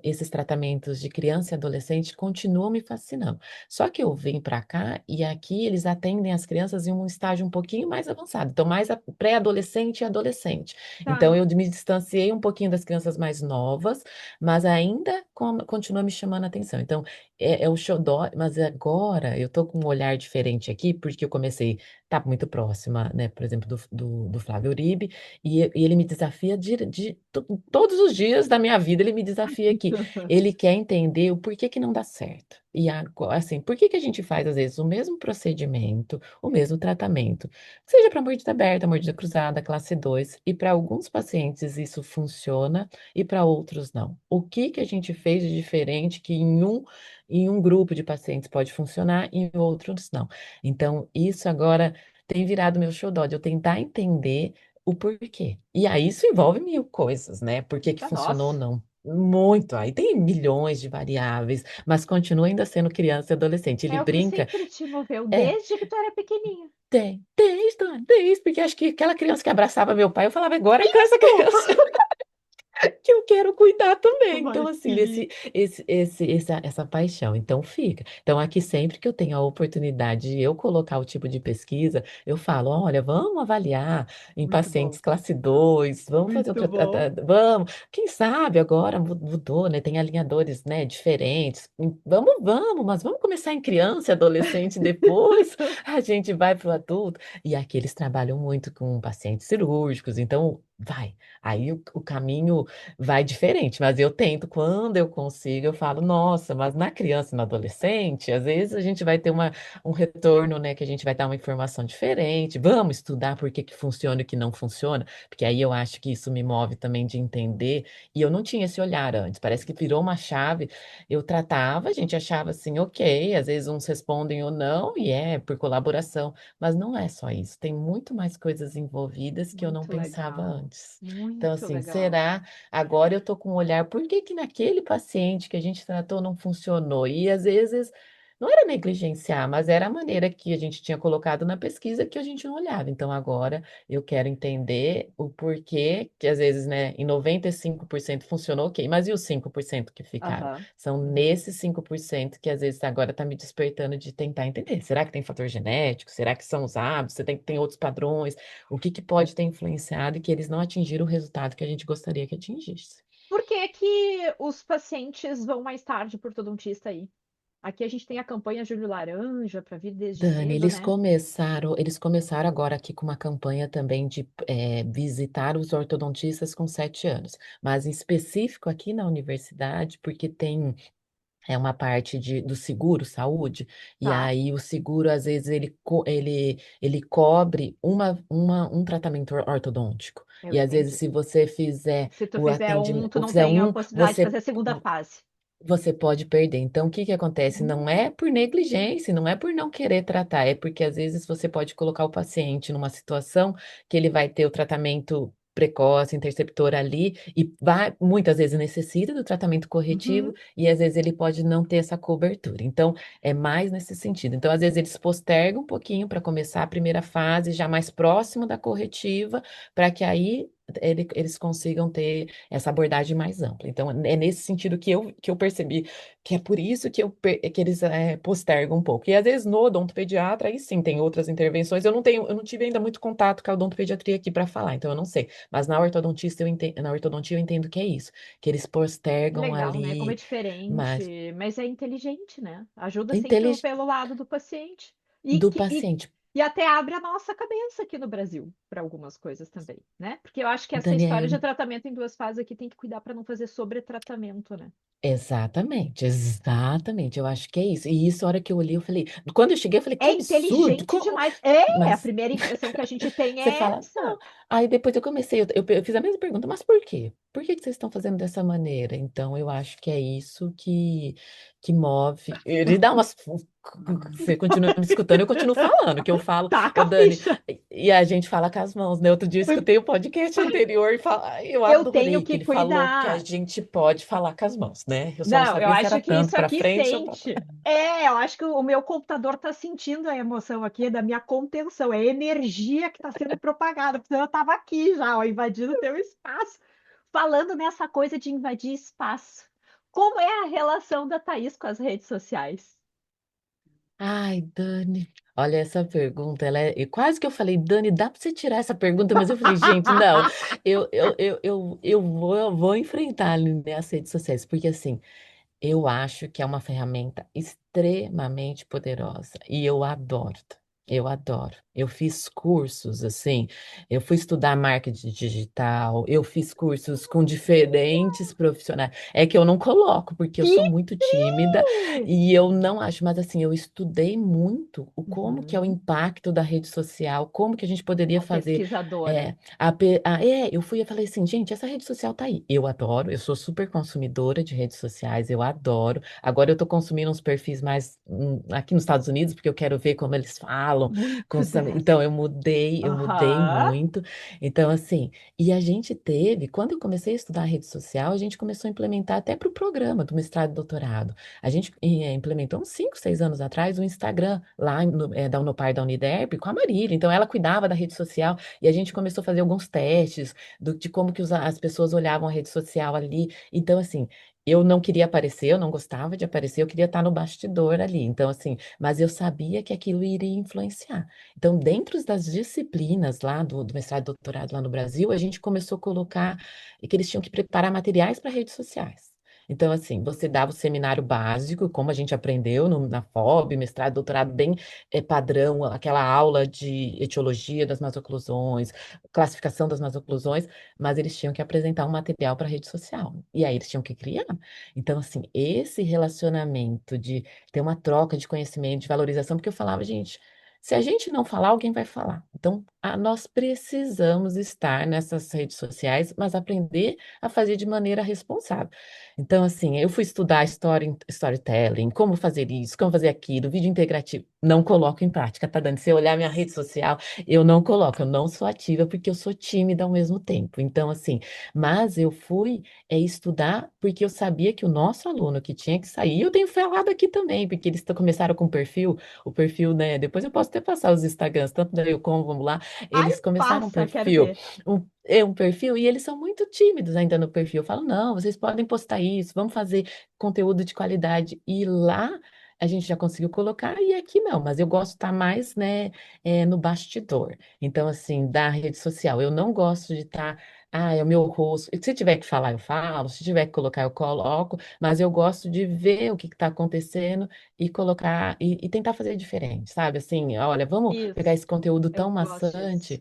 esses tratamentos de criança e adolescente continua me fascinando. Só que eu vim para cá e aqui eles atendem as crianças em um estágio um pouquinho mais avançado, então mais pré-adolescente e adolescente. Então Tá. eu me distanciei um pouquinho das crianças mais novas, mas ainda continua me chamando a atenção. Então é o xodó, mas agora eu tô com um olhar diferente aqui, porque eu comecei a estar muito próxima, né, por exemplo, do Flávio Uribe, e ele me desafia todos os dias da minha vida, ele me desafia aqui. Ele quer entender o porquê que não dá certo. E assim, por que que a gente faz, às vezes, o mesmo procedimento, o mesmo tratamento, seja para mordida aberta, mordida cruzada, classe 2 e para alguns pacientes isso funciona e para outros não. O que que a gente fez de diferente que em um grupo de pacientes pode funcionar e em outros não? Então, isso agora tem virado meu xodó, de eu tentar entender o porquê. E aí isso envolve mil coisas, né? Por que que Pra funcionou ou nós. não? Muito, aí tem milhões de variáveis, mas continua ainda sendo criança e adolescente. Ele É o que brinca, sempre te moveu é, desde que tu era pequenininha. tem isso, porque acho que aquela criança que abraçava meu pai, eu falava, agora é com essa criança que eu quero cuidar também. Então, Mas assim, que essa paixão. Então, fica. Então, aqui, sempre que eu tenho a oportunidade de eu colocar o tipo de pesquisa, eu falo: olha, vamos avaliar em muito bom. pacientes classe 2, vamos fazer o Muito bom. vamos. Quem sabe agora mudou, né? Tem alinhadores, né, diferentes. Vamos, mas vamos começar em criança e adolescente, depois a gente vai para o adulto. E aqui eles trabalham muito com pacientes cirúrgicos, então vai. Aí o caminho vai diferente, mas eu tento, quando eu consigo, eu falo, nossa, mas na criança e no adolescente, às vezes a gente vai ter um retorno, né, que a gente vai dar uma informação diferente, vamos estudar por que que funciona e o que não funciona, porque aí eu acho que isso me move também de entender, e eu não tinha esse olhar antes, parece que virou uma chave, eu tratava, a gente achava assim, ok, às vezes uns respondem ou não, e é por colaboração, mas não é só isso, tem muito mais coisas envolvidas que eu não Muito pensava legal. antes. Então, Muito assim, legal. será? Agora eu tô com um olhar, por que que naquele paciente que a gente tratou não funcionou? E às vezes não era negligenciar, mas era a maneira que a gente tinha colocado na pesquisa que a gente não olhava. Então agora eu quero entender o porquê que às vezes, né, em 95% funcionou, ok, mas e os 5% que ficaram? Aham. São Uhum. nesses 5% que às vezes agora está me despertando de tentar entender. Será que tem fator genético? Será que são os hábitos? Você tem outros padrões? O que que pode ter influenciado e que eles não atingiram o resultado que a gente gostaria que atingisse? Por que que os pacientes vão mais tarde por ortodontista aí? Aqui a gente tem a campanha Julho Laranja para vir desde Dani, cedo, né? eles começaram agora aqui com uma campanha também de visitar os ortodontistas com 7 anos, mas em específico aqui na universidade, porque tem uma parte do seguro saúde, e Tá, aí o seguro, às vezes, ele cobre um tratamento ortodôntico. eu E às vezes, entendi. se você fizer Se tu o fizer um, atendimento, tu ou não fizer tem a um, possibilidade de você fazer a segunda fase. você pode perder. Então, o que que acontece? Não Hum. é por negligência, não é por não querer tratar, é porque às vezes você pode colocar o paciente numa situação que ele vai ter o tratamento precoce, interceptor ali, e muitas vezes necessita do tratamento corretivo, Uhum. e às vezes ele pode não ter essa cobertura. Então, é mais nesse sentido. Então, às vezes eles postergam um pouquinho para começar a primeira fase, já mais próximo da corretiva, para que aí eles consigam ter essa abordagem mais ampla. Então, é nesse sentido que eu percebi que é por isso que eles postergam um pouco. E às vezes no odontopediatra, aí sim tem outras intervenções. Eu não tive ainda muito contato com a odontopediatria aqui para falar, então eu não sei. Mas na ortodontia eu entendo que é isso, que eles Que postergam legal, né? Como é ali mais diferente, mas é inteligente, né? Ajuda sempre inteligência pelo lado do paciente. E, do que, e, paciente. e até abre a nossa cabeça aqui no Brasil para algumas coisas também, né? Porque eu acho que essa história de Daniel, tratamento em duas fases aqui tem que cuidar para não fazer sobretratamento, né? exatamente, exatamente. Eu acho que é isso. E isso, a hora que eu olhei, eu falei, quando eu cheguei, eu falei, É que absurdo, inteligente como? demais. É, a Mas primeira impressão que a gente tem você é fala, não. essa. Aí depois eu comecei, eu fiz a mesma pergunta, mas por quê? Por que que vocês estão fazendo dessa maneira? Então, eu acho que é isso que move. Ele dá umas. Você continua me escutando, eu continuo falando, que eu falo, Taca ô a Dani, ficha. e a gente fala com as mãos, né? Outro dia eu escutei o podcast anterior e fala, eu Eu tenho adorei que que ele falou que a cuidar. gente pode falar com as mãos, né? Eu só não Não, eu sabia se era acho que tanto isso para aqui frente ou para sente. trás. É, eu acho que o meu computador está sentindo a emoção aqui da minha contenção, é a energia que está sendo propagada, porque senão eu estava aqui já, ó, invadindo o teu espaço, falando nessa coisa de invadir espaço. Como é a relação da Thaís com as redes sociais? Ai, Dani, olha essa pergunta, quase que eu falei, Dani, dá para você tirar essa pergunta, mas eu falei, gente, não, eu vou enfrentar ali nas redes sociais, porque assim, eu acho que é uma ferramenta extremamente poderosa e eu adoro. Eu adoro. Eu fiz cursos assim, eu fui estudar marketing digital, eu fiz cursos com diferentes profissionais. É que eu não coloco, porque eu Que sou muito tímida e eu não acho, mas assim, eu estudei muito o como que é o Uhum. impacto da rede social, como que a gente poderia Uma fazer. pesquisadora. Eu fui e falei assim, gente, essa rede social tá aí. Eu adoro, eu sou super consumidora de redes sociais, eu adoro. Agora eu tô consumindo uns perfis mais aqui nos Estados Unidos, porque eu quero ver como eles falam. Muito Então dessa. eu mudei Aham. muito. Então, assim, e a gente teve, quando eu comecei a estudar rede social, a gente começou a implementar até para o programa do mestrado e doutorado. A gente implementou uns 5, 6 anos atrás o Instagram lá da Unopar da Uniderp com a Marília. Então, ela cuidava da rede social. E a gente começou a fazer alguns testes de como que as pessoas olhavam a rede social ali. Então, assim, eu não queria aparecer, eu não gostava de aparecer, eu queria estar no bastidor ali. Então, assim, mas eu sabia que aquilo iria influenciar. Então, dentro das disciplinas lá do mestrado e doutorado lá no Brasil, a gente começou a colocar que eles tinham que preparar materiais para redes sociais. Então, assim, você dava o seminário básico, como a gente aprendeu na FOB, mestrado, doutorado, bem padrão, aquela aula de etiologia das masoclusões, classificação das masoclusões, mas eles tinham que apresentar um material para rede social. E aí eles tinham que criar. Então, assim, esse relacionamento de ter uma troca de conhecimento, de valorização, porque eu falava, gente, se a gente não falar, alguém vai falar. Então, nós precisamos estar nessas redes sociais, mas aprender a fazer de maneira responsável. Então, assim, eu fui estudar storytelling, como fazer isso, como fazer aquilo, vídeo integrativo. Não coloco em prática, tá, Dani? Se eu olhar minha rede social, eu não coloco, eu não sou ativa porque eu sou tímida ao mesmo tempo. Então, assim, mas eu fui estudar porque eu sabia que o nosso aluno que tinha que sair, eu tenho falado aqui também, porque eles começaram com o perfil, né? Depois eu posso até passar os Instagrams, tanto da Eu Como, vamos lá. Ai, Eles começaram um passa, quero perfil, ver. um perfil, e eles são muito tímidos ainda no perfil. Eu falo, não, vocês podem postar isso, vamos fazer conteúdo de qualidade. E lá a gente já conseguiu colocar, e aqui não, mas eu gosto de estar mais, né, no bastidor. Então, assim, da rede social, eu não gosto de estar. Ah, é o meu rosto. Se tiver que falar, eu falo. Se tiver que colocar, eu coloco. Mas eu gosto de ver o que está acontecendo e colocar e tentar fazer diferente, sabe? Assim, olha, vamos pegar Isso, esse conteúdo eu tão gosto disso. maçante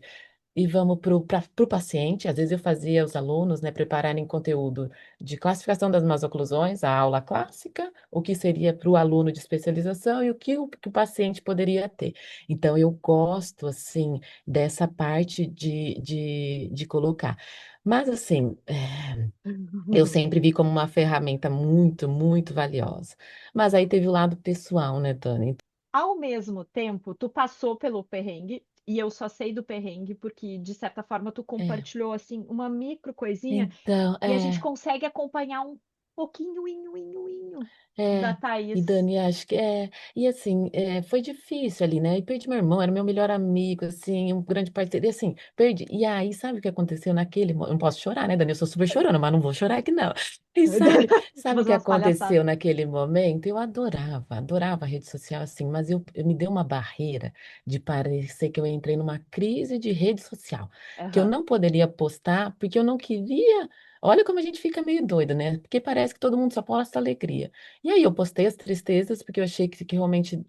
e vamos para o paciente. Às vezes eu fazia os alunos, né, prepararem conteúdo de classificação das masoclusões, a aula clássica, o que seria para o aluno de especialização e o que o paciente poderia ter. Então, eu gosto, assim, dessa parte de colocar. Mas, assim, eu sempre vi como uma ferramenta muito, muito valiosa. Mas aí teve o lado pessoal, né, Dani? Ao mesmo tempo, tu passou pelo perrengue e eu só sei do perrengue porque, de certa forma, tu É. compartilhou assim uma micro coisinha Então, e a gente consegue acompanhar pouquinho, inho, inho, inho da É, e Thaís. Dani, acho que e assim, foi difícil ali, né? E perdi meu irmão, era meu melhor amigo, assim, um grande parceiro, e assim, perdi. E aí, sabe o que aconteceu eu não posso chorar, né, Dani? Eu sou super chorona, mas não vou chorar aqui, não. E sabe o Fazer que umas aconteceu palhaçadas. naquele momento? Eu adorava a rede social, assim, mas me deu uma barreira de parecer que eu entrei numa crise de rede social, que eu Aham. não poderia postar, porque eu não queria. Olha como a gente fica meio doida, né? Porque parece que todo mundo só posta alegria. E aí eu postei as tristezas, porque eu achei que realmente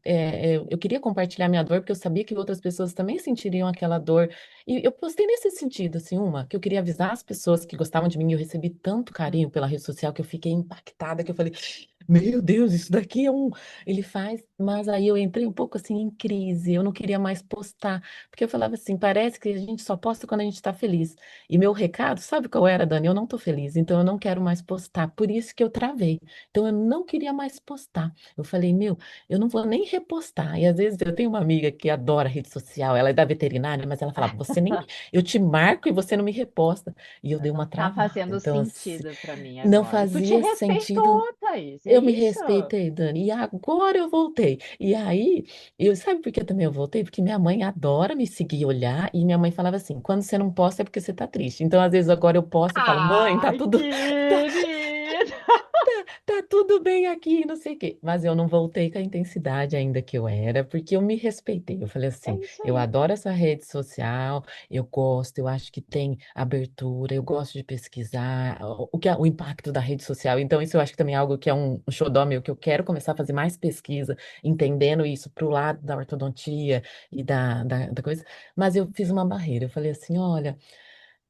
eu queria compartilhar minha dor, porque eu sabia que outras pessoas também sentiriam aquela dor. E eu postei nesse sentido, assim, que eu queria avisar as pessoas que gostavam de mim, e eu recebi tanto carinho pela rede social que eu fiquei impactada, que eu falei, meu Deus, isso daqui é um. Ele faz, mas aí eu entrei um pouco assim em crise, eu não queria mais postar, porque eu falava assim, parece que a gente só posta quando a gente está feliz. E meu recado, sabe qual era, Dani? Eu não tô feliz, então eu não quero mais postar. Por isso que eu travei. Então eu não queria mais postar. Eu falei, meu, eu não vou nem repostar. E às vezes eu tenho uma amiga que adora rede social, ela é da veterinária, mas ela falava, você nem, eu te marco e você não me reposta. E eu dei uma Não tá travada. fazendo Então, assim, sentido pra mim não agora. Tu te fazia sentido. respeitou, Thaís, é Eu me isso? respeitei, Dani, e agora eu voltei. E aí, sabe por que também eu voltei? Porque minha mãe adora me seguir e olhar, e minha mãe falava assim: quando você não posta é porque você tá triste. Então, às vezes, agora eu posto e falo: mãe, tá Ai, tudo, tá, querida! tá tudo bem aqui, não sei o quê. Mas eu não voltei com a intensidade ainda que eu era, porque eu me respeitei. Eu falei É assim: isso eu aí. adoro essa rede social, eu gosto, eu acho que tem abertura, eu gosto de pesquisar o que é o impacto da rede social. Então, isso eu acho que também é algo que é um xodó meu, que eu quero começar a fazer mais pesquisa, entendendo isso pro lado da ortodontia e da coisa. Mas eu fiz uma barreira. Eu falei assim: olha.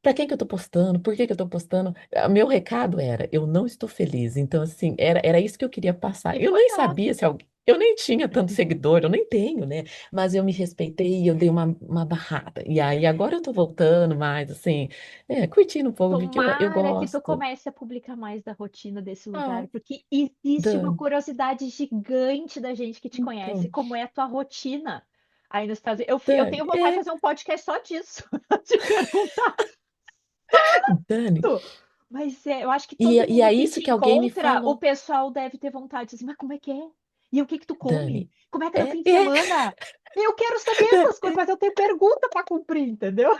Para quem que eu tô postando? Por que que eu tô postando? Meu recado era, eu não estou feliz. Então, assim, era isso que eu queria E passar. Eu foi nem sabia se ótimo. alguém. Eu nem tinha tanto seguidor, eu nem tenho, né? Mas eu me respeitei e eu dei uma barrada. E aí, agora eu tô voltando mais, assim, curtindo um pouco, porque eu Tomara que tu gosto. comece a publicar mais da rotina desse Ah, lugar, porque existe uma Dan, curiosidade gigante da gente que te conhece, então, como é a tua rotina aí nos Estados Unidos. Eu Dani, tenho vontade de fazer um podcast só disso, de perguntar Dani. tudo. Mas eu acho que E, todo e mundo é que isso te que alguém me encontra, o falou, pessoal deve ter vontade de dizer, mas como é que é? E o que que tu come? Dani. Como é que é no É, fim de é, semana? Eu quero saber essas coisas, Dani, mas eu tenho pergunta para cumprir, entendeu?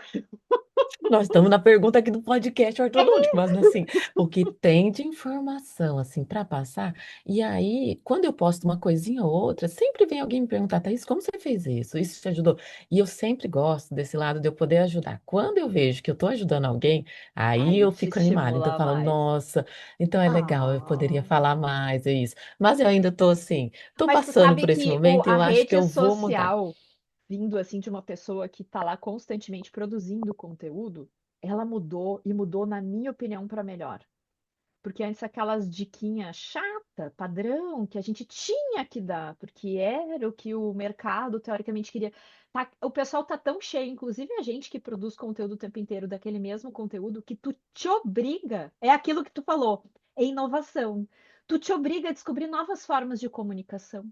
nós estamos na pergunta aqui do podcast ortodôntico, mas assim, o que tem de informação assim para passar, e aí, quando eu posto uma coisinha ou outra, sempre vem alguém me perguntar, Thaís, como você fez isso? Isso te ajudou? E eu sempre gosto desse lado de eu poder ajudar. Quando eu vejo que eu estou ajudando alguém, aí Aí eu te fico animada. Então eu estimula falo, mais. nossa, então é legal, eu poderia Ah. falar mais, é isso. Mas eu ainda estou assim, estou Mas tu passando sabe por esse que momento e a eu acho que rede eu vou mudar. social, vindo assim de uma pessoa que tá lá constantemente produzindo conteúdo, ela mudou e mudou, na minha opinião, para melhor. Porque antes aquelas diquinhas chata, padrão, que a gente tinha que dar, porque era o que o mercado teoricamente queria. O pessoal tá tão cheio, inclusive a gente que produz conteúdo o tempo inteiro daquele mesmo conteúdo, que tu te obriga, é aquilo que tu falou, é inovação. Tu te obriga a descobrir novas formas de comunicação.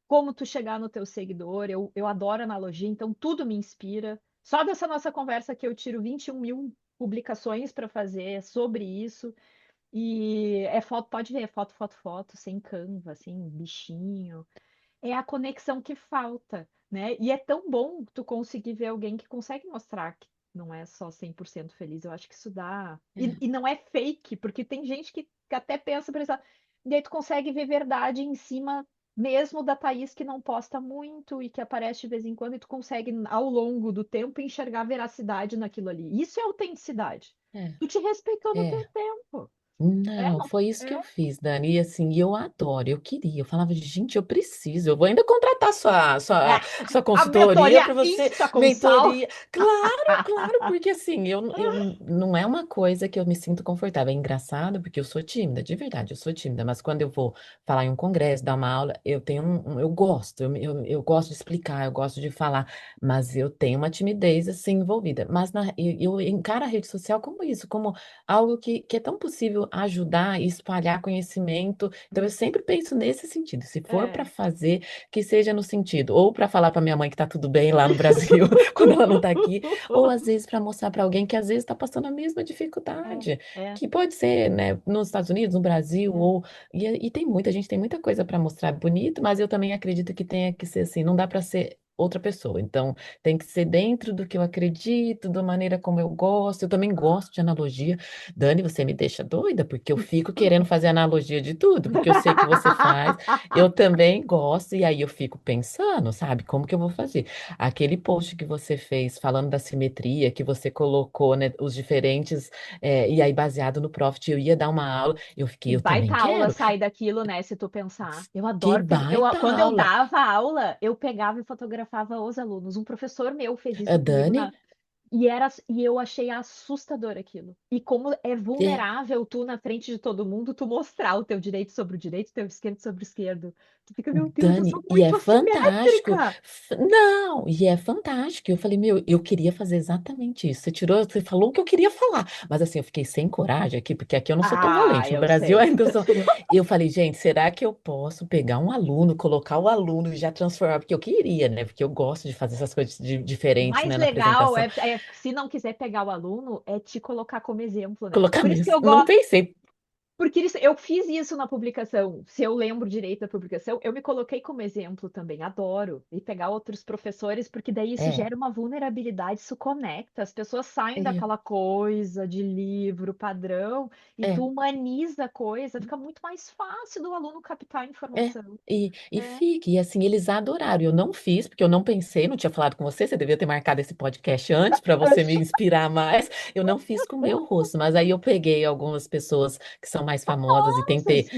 Como tu chegar no teu seguidor, eu adoro analogia, então tudo me inspira. Só dessa nossa conversa que eu tiro 21 mil publicações para fazer sobre isso. E é foto, pode ver, é foto, foto, foto, sem Canva, sem bichinho. É a conexão que falta, né? E é tão bom tu conseguir ver alguém que consegue mostrar que não é só 100% feliz. Eu acho que isso dá. E não é fake, porque tem gente que até pensa, por exemplo, e aí tu consegue ver verdade em cima mesmo da Thaís que não posta muito e que aparece de vez em quando, e tu consegue, ao longo do tempo, enxergar veracidade naquilo ali. Isso é autenticidade. É, Tu te respeitou no teu é. tempo. É, Não, não. foi isso que eu É. fiz, Dani. E assim, eu adoro, eu queria. Eu falava, gente, eu preciso, eu vou ainda contratar sua A consultoria mentoria para você, Insta com sal. mentoria. Claro, porque assim, eu não é uma coisa que eu me sinto confortável. É engraçado, porque eu sou tímida, de verdade, eu sou tímida, mas quando eu vou falar em um congresso, dar uma aula, eu tenho eu gosto, eu gosto de explicar, eu gosto de falar, mas eu tenho uma timidez assim envolvida. Mas eu encaro a rede social como isso, como algo que é tão possível possível ajudar e espalhar conhecimento. Então, eu sempre penso nesse sentido. Se for para É. fazer, que seja no sentido, ou para falar para minha mãe que tá tudo bem lá no Brasil, quando ela não tá aqui, ou às vezes para mostrar para alguém que às vezes está passando a mesma É, dificuldade, é, que pode ser, né, nos Estados Unidos, no Brasil, é. ou e tem muita gente tem muita coisa para mostrar bonito, mas eu também acredito que tenha que ser assim, não dá para ser outra pessoa. Então, tem que ser dentro do que eu acredito, da maneira como eu gosto. Eu também gosto de analogia. Dani, você me deixa doida, porque eu fico querendo fazer analogia de tudo, porque eu sei que você faz, eu também gosto, e aí eu fico pensando, sabe, como que eu vou fazer? Aquele post que você fez falando da simetria, que você colocou, né, os diferentes, e aí baseado no Profit, eu ia dar uma aula, eu Que fiquei, eu também baita aula quero. sai daquilo, né? Se tu pensar. Eu Que adoro pegar. baita Quando eu aula. dava aula, eu pegava e fotografava os alunos. Um professor meu fez A isso comigo Dani, e eu achei assustador aquilo. E como é é, vulnerável tu na frente de todo mundo, tu mostrar o teu direito sobre o direito, o teu esquerdo sobre o esquerdo. Tu fica, meu Deus, eu sou Dani, e é muito fantástico. assimétrica. Não, e é fantástico. Eu falei, meu, eu queria fazer exatamente isso. Você tirou, você falou o que eu queria falar. Mas assim, eu fiquei sem coragem aqui, porque aqui eu não sou tão Ah, valente. No eu Brasil sei. ainda eu sou. Eu falei, gente, será que eu posso pegar um aluno, colocar o aluno e já transformar? Porque eu queria, né? Porque eu gosto de fazer essas coisas O diferentes, mais né, na legal apresentação. se não quiser pegar o aluno, é te colocar como exemplo, né? Colocar Por isso que mesmo. eu Não gosto. pensei. Porque eu fiz isso na publicação. Se eu lembro direito da publicação, eu me coloquei como exemplo também. Adoro. E pegar outros professores, porque daí isso É, gera uma vulnerabilidade, isso conecta. As pessoas saem é, daquela coisa de livro padrão e tu é. humaniza a coisa. Fica muito mais fácil do aluno captar a É, informação. e É. fique, e assim, eles adoraram. Eu não fiz, porque eu não pensei, não tinha falado com você, você devia ter marcado esse podcast antes para você me inspirar mais. Eu não fiz com o meu rosto, mas aí eu peguei algumas pessoas que são mais famosas e tentei,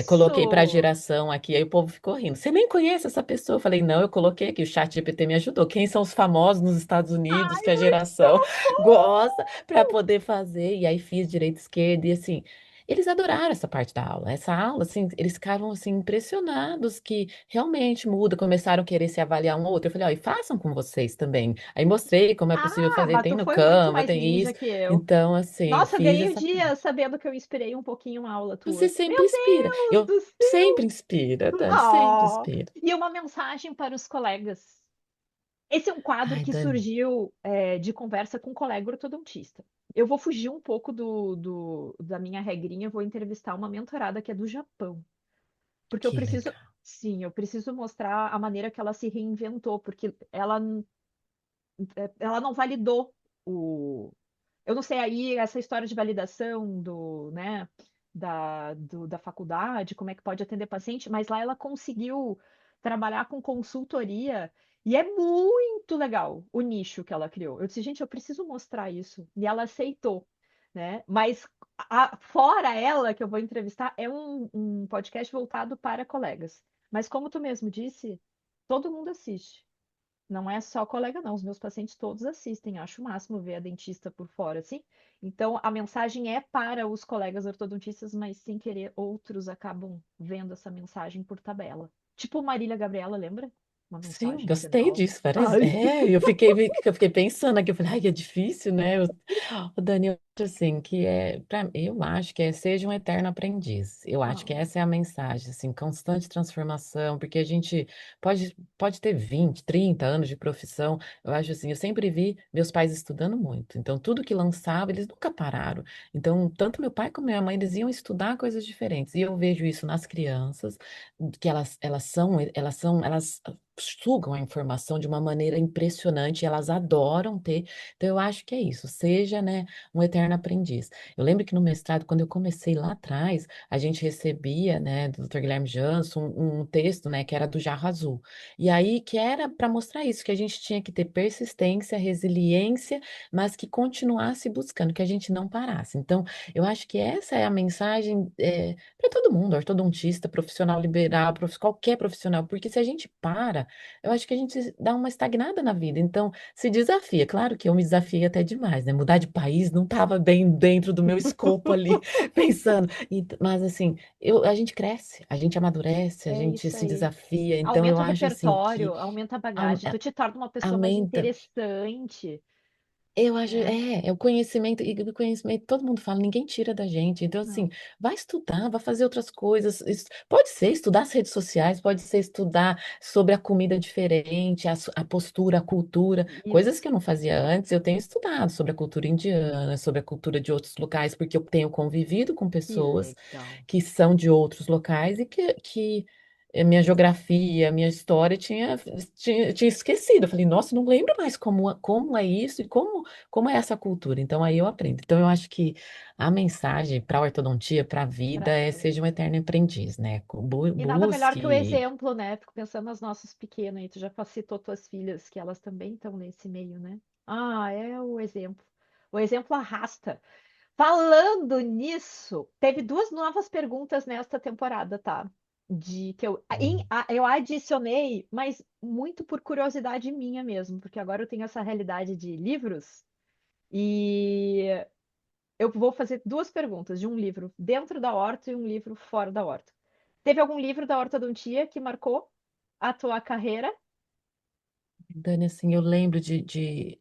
coloquei para a Isso! geração aqui, aí o povo ficou rindo. Você nem conhece essa pessoa? Eu falei, não, eu coloquei aqui, o chat GPT me ajudou. Quem são os famosos nos Estados Unidos Ai, que a geração muito gosta para bom! poder fazer? E aí fiz direita e esquerda, e assim. Eles adoraram essa parte da aula. Essa aula, assim, eles ficaram assim impressionados que realmente muda, começaram a querer se avaliar um ao outro. Eu falei, ó, e façam com vocês também. Aí mostrei como é possível Ah, fazer, mas tem tu no foi muito Canva, mais tem ninja isso. que eu. Então, assim, eu Nossa, eu fiz ganhei o essa. dia sabendo que eu inspirei um pouquinho uma aula Você tua. sempre Meu inspira. Deus Eu do sempre céu! inspira, Dani, sempre Oh! inspira. E uma mensagem para os colegas. Esse é um quadro Ai, que Dani, surgiu de conversa com um colega ortodontista. Eu vou fugir um pouco da minha regrinha, vou entrevistar uma mentorada que é do Japão. Porque eu que preciso, legal. sim, eu preciso mostrar a maneira que ela se reinventou, porque ela não validou o. Eu não sei aí essa história de validação né, da faculdade, como é que pode atender paciente, mas lá ela conseguiu trabalhar com consultoria e é muito legal o nicho que ela criou. Eu disse, gente, eu preciso mostrar isso. E ela aceitou, né? Mas fora ela, que eu vou entrevistar, é um podcast voltado para colegas. Mas como tu mesmo disse, todo mundo assiste. Não é só colega, não. Os meus pacientes todos assistem. Acho o máximo ver a dentista por fora, assim. Então, a mensagem é para os colegas ortodontistas, mas sem querer, outros acabam vendo essa mensagem por tabela. Tipo Marília Gabriela, lembra? Uma Sim, mensagem gostei final. disso. Várias. Ai. Eu fiquei pensando aqui, eu falei, ai, é difícil, né? O Daniel, assim, eu acho que seja um eterno aprendiz. Eu acho que Ah, essa é a mensagem, assim, constante transformação, porque a gente pode ter 20, 30 anos de profissão. Eu acho assim, eu sempre vi meus pais estudando muito. Então, tudo que lançava, eles nunca pararam. Então, tanto meu pai como minha mãe, eles iam estudar coisas diferentes. E eu vejo isso nas crianças, que elas sugam a informação de uma maneira impressionante, elas adoram ter. Então, eu acho que é isso, seja, né, um eterno aprendiz. Eu lembro que no mestrado, quando eu comecei lá atrás, a gente recebia, né, do Dr. Guilherme Jansson, um texto, né, que era do Jarro Azul. E aí, que era para mostrar isso, que a gente tinha que ter persistência, resiliência, mas que continuasse buscando, que a gente não parasse. Então, eu acho que essa é a mensagem, para todo mundo, ortodontista, profissional liberal, qualquer profissional, porque se a gente para, eu acho que a gente dá uma estagnada na vida. Então, se desafia. Claro que eu me desafiei até demais, né? Mudar de país não estava bem dentro do meu escopo ali, pensando. Mas, assim, a gente cresce, a gente amadurece, a é gente isso se aí. desafia. Então, eu Aumenta o acho, assim, que repertório, aumenta a au- bagagem, tu te torna uma pessoa mais aumenta. interessante. Eu acho, né? é o conhecimento, e o conhecimento, todo mundo fala, ninguém tira da gente. Então, assim, Não. vai estudar, vai fazer outras coisas. Pode ser estudar as redes sociais, pode ser estudar sobre a comida diferente, a postura, a cultura, coisas que eu Isso, não fazia antes. Eu tenho estudado sobre a cultura indiana, sobre a cultura de outros locais, porque eu tenho convivido com que pessoas legal. que são de outros locais e que a minha geografia, a minha história tinha esquecido. Eu falei, nossa, não lembro mais como é isso e como é essa cultura. Então aí eu aprendo. Então eu acho que a mensagem para a ortodontia, para a vida, é seja um eterno aprendiz, né? E nada melhor que o Busque. exemplo, né? Fico pensando nas nossas pequenas, e tu já citou tuas filhas, que elas também estão nesse meio, né? Ah, é o exemplo. O exemplo arrasta. Falando nisso, teve duas novas perguntas nesta temporada, tá? De que eu adicionei, mas muito por curiosidade minha mesmo, porque agora eu tenho essa realidade de livros e eu vou fazer duas perguntas de um livro dentro da horta e um livro fora da horta. Teve algum livro da ortodontia que marcou a tua carreira? Dani, assim, eu lembro de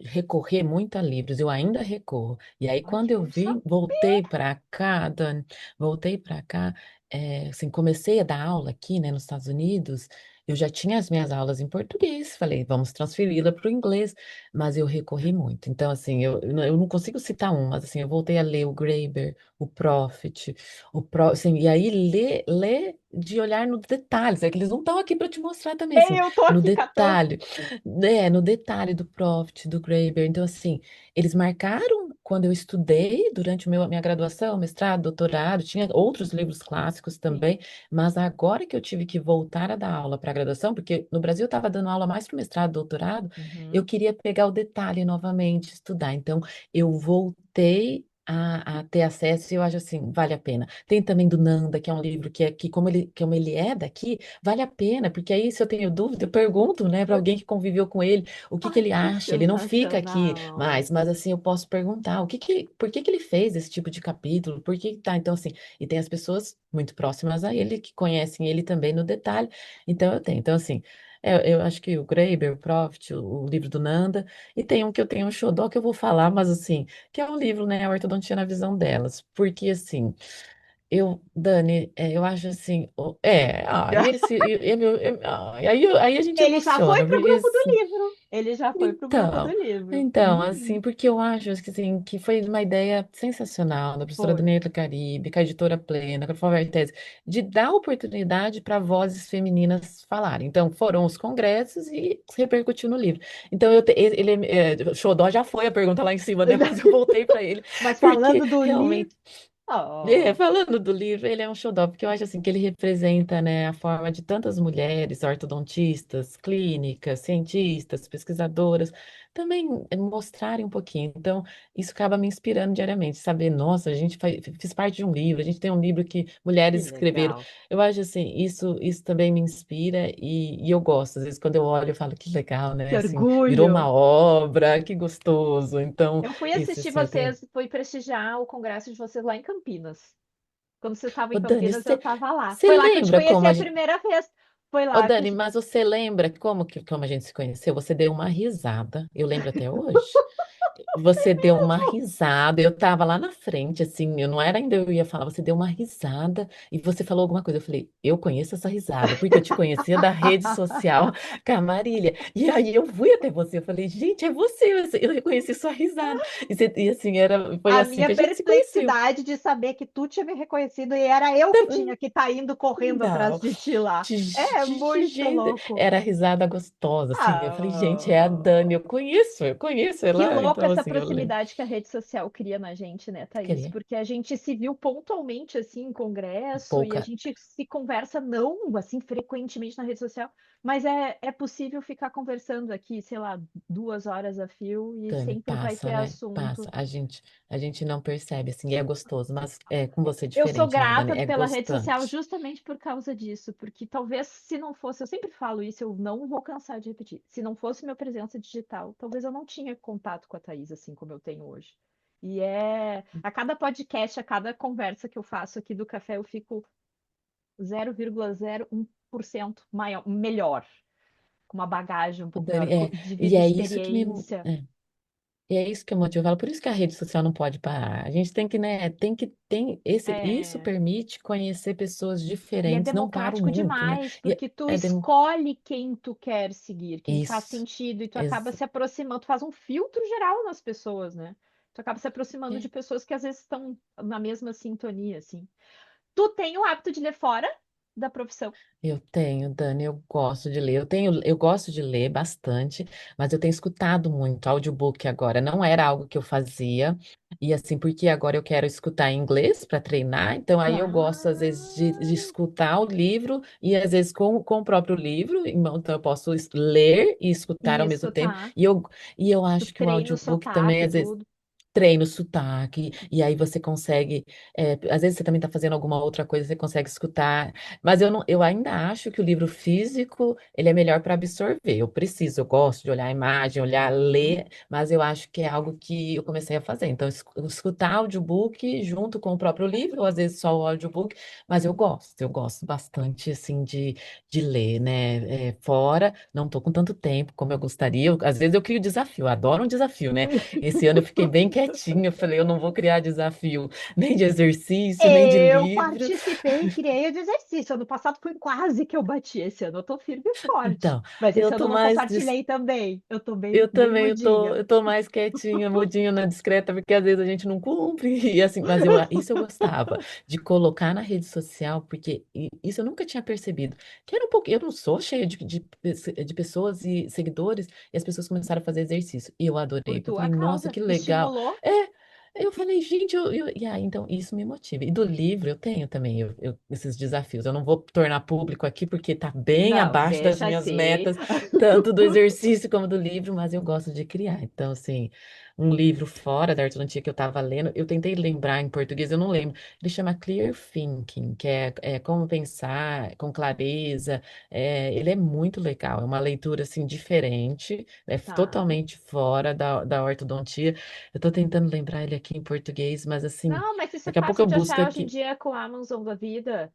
recorrer muito a livros, eu ainda recorro. E aí, Ai, quando que eu bom vi, saber! voltei para cá, Dani, voltei para cá, assim, comecei a dar aula aqui, né, nos Estados Unidos, eu já tinha as minhas aulas em português, falei, vamos transferi-la para o inglês, mas eu recorri muito. Então, assim, eu não consigo citar um, mas, assim, eu voltei a ler o Graeber, o Prophet, assim, e aí ler de olhar no detalhes, é que eles não estão aqui para te mostrar também, assim, Eu tô no aqui catando. detalhe. No detalhe do Profit, do Graeber. Então, assim, eles marcaram quando eu estudei durante minha graduação, mestrado, doutorado, tinha outros livros clássicos Sim. também, mas agora que eu tive que voltar a dar aula para a graduação, porque no Brasil eu estava dando aula mais para o mestrado, doutorado, eu Uhum. queria pegar o detalhe novamente, estudar. Então, eu voltei. A ter acesso, e eu acho assim, vale a pena. Tem também do Nanda, que é um livro que como ele é daqui, vale a pena, porque aí, se eu tenho dúvida, eu pergunto, né, para alguém que conviveu com ele, o que que Ai, ele que acha. Ele não fica aqui sensacional. mais, mas assim, eu posso perguntar, por que que ele fez esse tipo de capítulo? Por que que tá? Então, assim, e tem as pessoas muito próximas a ele, que conhecem ele também no detalhe. Então, eu tenho. Então, assim, eu acho que o Graeber, o Profit, o livro do Nanda, e tem um que eu tenho um xodó que eu vou falar, mas assim, que é um livro, né, a ortodontia na visão delas, porque assim, Dani, eu acho assim, aí a gente Ele já foi emociona, pro porque grupo do assim, livro. Ele já foi pro grupo do então, livro. assim, porque eu acho que, assim, que foi uma ideia sensacional da professora Foi. Daniela Caribe, com a editora Plena, com a Flávia Tese, de dar oportunidade para vozes femininas falarem. Então, foram os congressos e repercutiu no livro. Então, Xodó já foi a pergunta lá em cima, né? Mas eu voltei para ele, Mas porque falando do livro. realmente. Oh, Falando do livro, ele é um xodó, porque eu acho assim que ele representa, né, a forma de tantas mulheres, ortodontistas, clínicas, cientistas, pesquisadoras, também mostrarem um pouquinho. Então, isso acaba me inspirando diariamente, saber, nossa, a gente fiz parte de um livro, a gente tem um livro que que mulheres escreveram. legal. Eu acho assim, isso também me inspira e eu gosto. Às vezes, quando eu olho, eu falo, que legal, Que né? Assim, virou orgulho. uma obra, que gostoso. Então, Eu fui isso assistir assim, eu tenho. vocês, fui prestigiar o congresso de vocês lá em Campinas. Quando vocês estavam em Ô, Dani, Campinas, eu você estava lá. você Foi lá que eu te lembra conheci como a a gente. primeira vez. Foi Ô, lá que. Dani, mas você lembra como a gente se conheceu? Você deu uma risada. Eu lembro até hoje. Você deu uma risada, eu tava lá na frente, assim, eu não era ainda eu ia falar, você deu uma risada e você falou alguma coisa. Eu falei, eu conheço essa risada, porque eu te conhecia da rede social Camarília. E aí eu fui até você, eu falei, gente, é você, eu reconheci sua risada. E assim, foi A assim minha que a gente se conheceu. perplexidade de saber que tu tinha me reconhecido e era eu que tinha que estar indo correndo atrás Não, de ti lá. É de muito jeito. louco. Era risada gostosa, assim. Eu falei, gente, é a Dani, Ah. eu conheço Que ela. louco Então, essa assim, eu lembro. proximidade que a rede social cria na gente, né, Thaís? Queria Porque a gente se viu pontualmente assim em congresso e a pouca. gente se conversa não assim frequentemente na rede social, mas é possível ficar conversando aqui, sei lá, 2 horas a fio e Dani, sempre vai ter passa, né? assunto. Passa. A gente não percebe, assim, e é gostoso, mas com você é Eu sou diferente, né, Dani? grata É pela rede social gostante. justamente por causa disso, porque talvez se não fosse, eu sempre falo isso, eu não vou cansar de repetir. Se não fosse minha presença digital, talvez eu não tinha contato com a Thaís assim como eu tenho hoje. E a cada podcast, a cada conversa que eu faço aqui do café, eu fico 0,01% maior, melhor, com uma bagagem um pouco Dani, maior de e vida, é isso que me. experiência. é, E é isso que eu motivo. Eu falo, por isso que a rede social não pode parar. A gente tem que, né, isso É. permite conhecer pessoas E é diferentes, não para o democrático mundo, né? demais, E porque tu é escolhe quem tu quer seguir, quem faz isso, sentido, e tu acaba ex- se aproximando, tu faz um filtro geral nas pessoas, né? Tu acaba se aproximando de é. pessoas que às vezes estão na mesma sintonia, assim. Tu tem o hábito de ler fora da profissão? Eu tenho, Dani, eu gosto de ler. Eu gosto de ler bastante, mas eu tenho escutado muito audiobook agora. Não era algo que eu fazia, e assim, porque agora eu quero escutar em inglês para treinar, então aí eu gosto, às vezes, de Claro! escutar o livro, e às vezes com o próprio livro, então eu posso ler e escutar ao mesmo Isso, tempo. tá. E eu Tu acho que o treina o audiobook também, sotaque, às vezes, tudo. treina o sotaque, e aí você consegue, às vezes você também está fazendo alguma outra coisa, você consegue escutar, mas eu, não, eu ainda acho que o livro físico, ele é melhor para absorver, eu gosto de olhar a imagem, olhar, Uhum. ler, mas eu acho que é algo que eu comecei a fazer, então escutar audiobook junto com o próprio livro, ou às vezes só o audiobook, mas eu gosto bastante, assim, de ler, né, fora, não estou com tanto tempo como eu gostaria, às vezes eu crio desafio, eu adoro um desafio, né, esse ano eu fiquei bem quietinha. Eu falei, eu não vou criar desafio nem de exercício, nem de Eu livro. participei, criei o de exercício. Ano passado foi quase que eu bati. Esse ano eu tô firme e forte. Então, Mas eu esse ano tô eu não mais compartilhei também. Eu tô eu bem, bem também, mudinha. eu tô mais quietinha, mudinha na discreta, porque às vezes a gente não cumpre, e assim, mas isso eu gostava, de colocar na rede social, porque isso eu nunca tinha percebido, que era um pouco, eu não sou cheia de pessoas e seguidores, e as pessoas começaram a fazer exercício, e eu Por adorei, eu tua falei, nossa, causa. que legal, Estimulou? é, eu falei, gente, e aí, então, isso me motiva, e do livro eu tenho também, esses desafios, eu não vou tornar público aqui, porque tá bem Não, abaixo das deixa minhas assim. metas, tanto do exercício como do livro, mas eu gosto de criar. Então, assim, um livro fora da ortodontia que eu estava lendo, eu tentei lembrar em português, eu não lembro. Ele chama Clear Thinking, que é como pensar com clareza. Ele é muito legal, é uma leitura, assim, diferente, é Tá. totalmente fora da ortodontia. Eu estou tentando lembrar ele aqui em português, mas, assim, Não, mas isso é daqui a pouco eu fácil de busco achar hoje em aqui. dia com a Amazon da vida.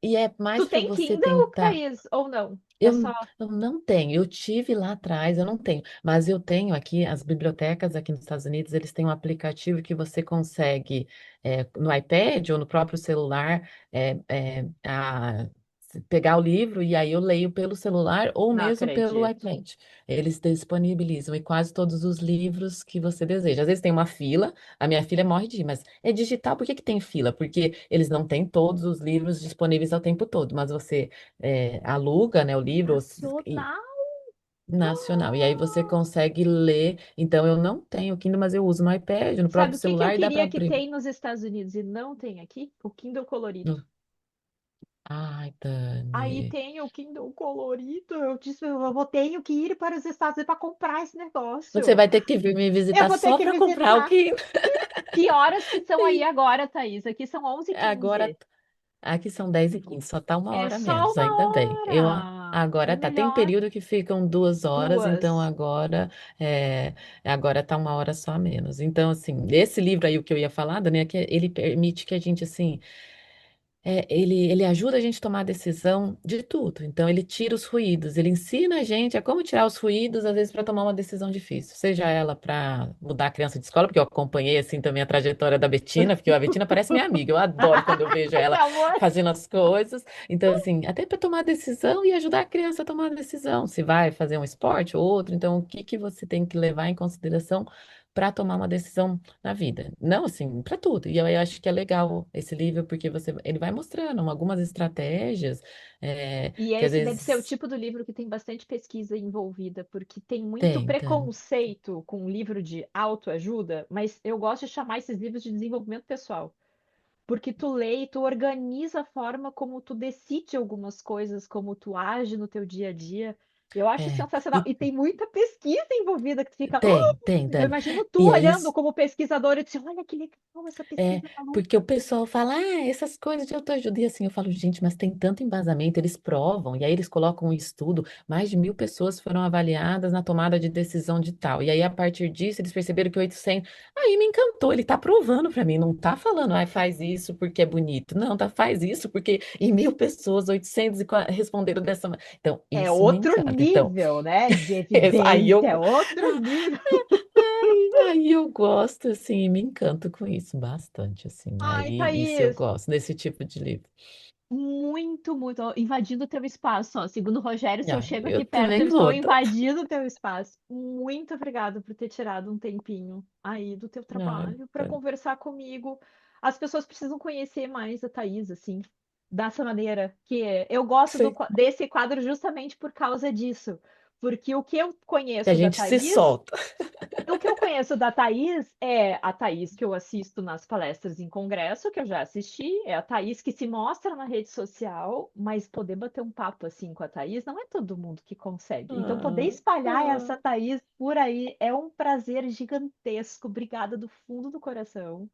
E é Tu mais para tem você Kindle, tentar. Thaís? Ou não? É Eu, só. eu não tenho, eu tive lá atrás, eu não tenho, mas eu tenho aqui, as bibliotecas aqui nos Estados Unidos, eles têm um aplicativo que você consegue, no iPad ou no próprio celular, pegar o livro e aí eu leio pelo celular ou Não mesmo pelo acredito. iPad. Eles disponibilizam e quase todos os livros que você deseja. Às vezes tem uma fila, a minha filha morre de ir, mas é digital, por que que tem fila? Porque eles não têm todos os livros disponíveis ao tempo todo, mas você aluga, né, o livro Nacional. nacional. E aí você consegue ler. Então eu não tenho Kindle, mas eu uso no iPad, no Sabe próprio o que que eu celular e dá para queria que abrir. tem nos Estados Unidos e não tem aqui? O Kindle colorido. Ai, Aí Dani. tem o Kindle colorido. Eu disse, eu vou tenho que ir para os Estados Unidos para comprar esse Você negócio. vai ter que vir me Eu visitar vou ter só que para comprar o visitar. Kindle. Que horas que são aí agora, Thaís? Aqui são 11 h Agora, 15 aqui são 10h15, só tá uma É hora a só menos, ainda bem. uma hora. É Agora tá. Tem melhor período que ficam 2 horas, então duas. agora tá uma hora só a menos. Então, assim, esse livro aí, o que eu ia falar, Dani, é que ele permite que a gente, assim, ele ajuda a gente a tomar a decisão de tudo. Então, ele tira os ruídos, ele ensina a gente a como tirar os ruídos, às vezes, para tomar uma decisão difícil. Seja ela para mudar a criança de escola, porque eu acompanhei, assim, também a trajetória da Betina, porque a Betina parece minha amiga. Eu adoro quando eu vejo Que ela amor! fazendo as coisas. Então, assim, até para tomar a decisão e ajudar a criança a tomar a decisão, se vai fazer um esporte ou outro. Então, o que que você tem que levar em consideração para tomar uma decisão na vida. Não assim, para tudo. E eu acho que é legal esse livro, porque ele vai mostrando algumas estratégias E que às esse deve ser o vezes tipo do livro que tem bastante pesquisa envolvida, porque tem muito tem, Dani. preconceito com livro de autoajuda, mas eu gosto de chamar esses livros de desenvolvimento pessoal. Porque tu lê e tu organiza a forma como tu decide algumas coisas, como tu age no teu dia a dia. Eu acho É, sensacional. e E tem muita pesquisa envolvida que tu fica. tem, Eu Dani. imagino tu E é olhando isso. como pesquisadora e tu diz, olha que legal essa É, pesquisa maluca. porque o pessoal fala, essas coisas de autoajuda, e assim, eu falo, gente, mas tem tanto embasamento, eles provam, e aí eles colocam um estudo, mais de 1.000 pessoas foram avaliadas na tomada de decisão de tal, e aí a partir disso eles perceberam que 800, aí me encantou, ele tá provando para mim, não tá falando, faz isso porque é bonito, não, faz isso porque em 1.000 pessoas, 800 responderam dessa maneira, então É isso me outro encanta, então, nível, né? De aí eu, evidência, é outro nível. Aí eu gosto, assim, e me encanto com isso bastante, assim. Ai, Aí isso eu Thaís, gosto, desse tipo de livro. muito, muito. Ó, invadindo o teu espaço. Ó. Segundo o Rogério, se eu Ah, chego eu aqui perto, também eu estou vou, tá? invadindo o teu espaço. Muito obrigada por ter tirado um tempinho aí do teu Ai, trabalho para Dani, conversar comigo. As pessoas precisam conhecer mais a Thaís, assim, dessa maneira. Que eu gosto sei desse quadro justamente por causa disso. Porque o que eu que a conheço da gente se Thaís solta. o que eu conheço da Thaís é a Thaís que eu assisto nas palestras em congresso, que eu já assisti, é a Thaís que se mostra na rede social, mas poder bater um papo assim com a Thaís não é todo mundo que consegue. Então, poder Ah, espalhar ah, essa Thaís por aí é um prazer gigantesco. Obrigada do fundo do coração.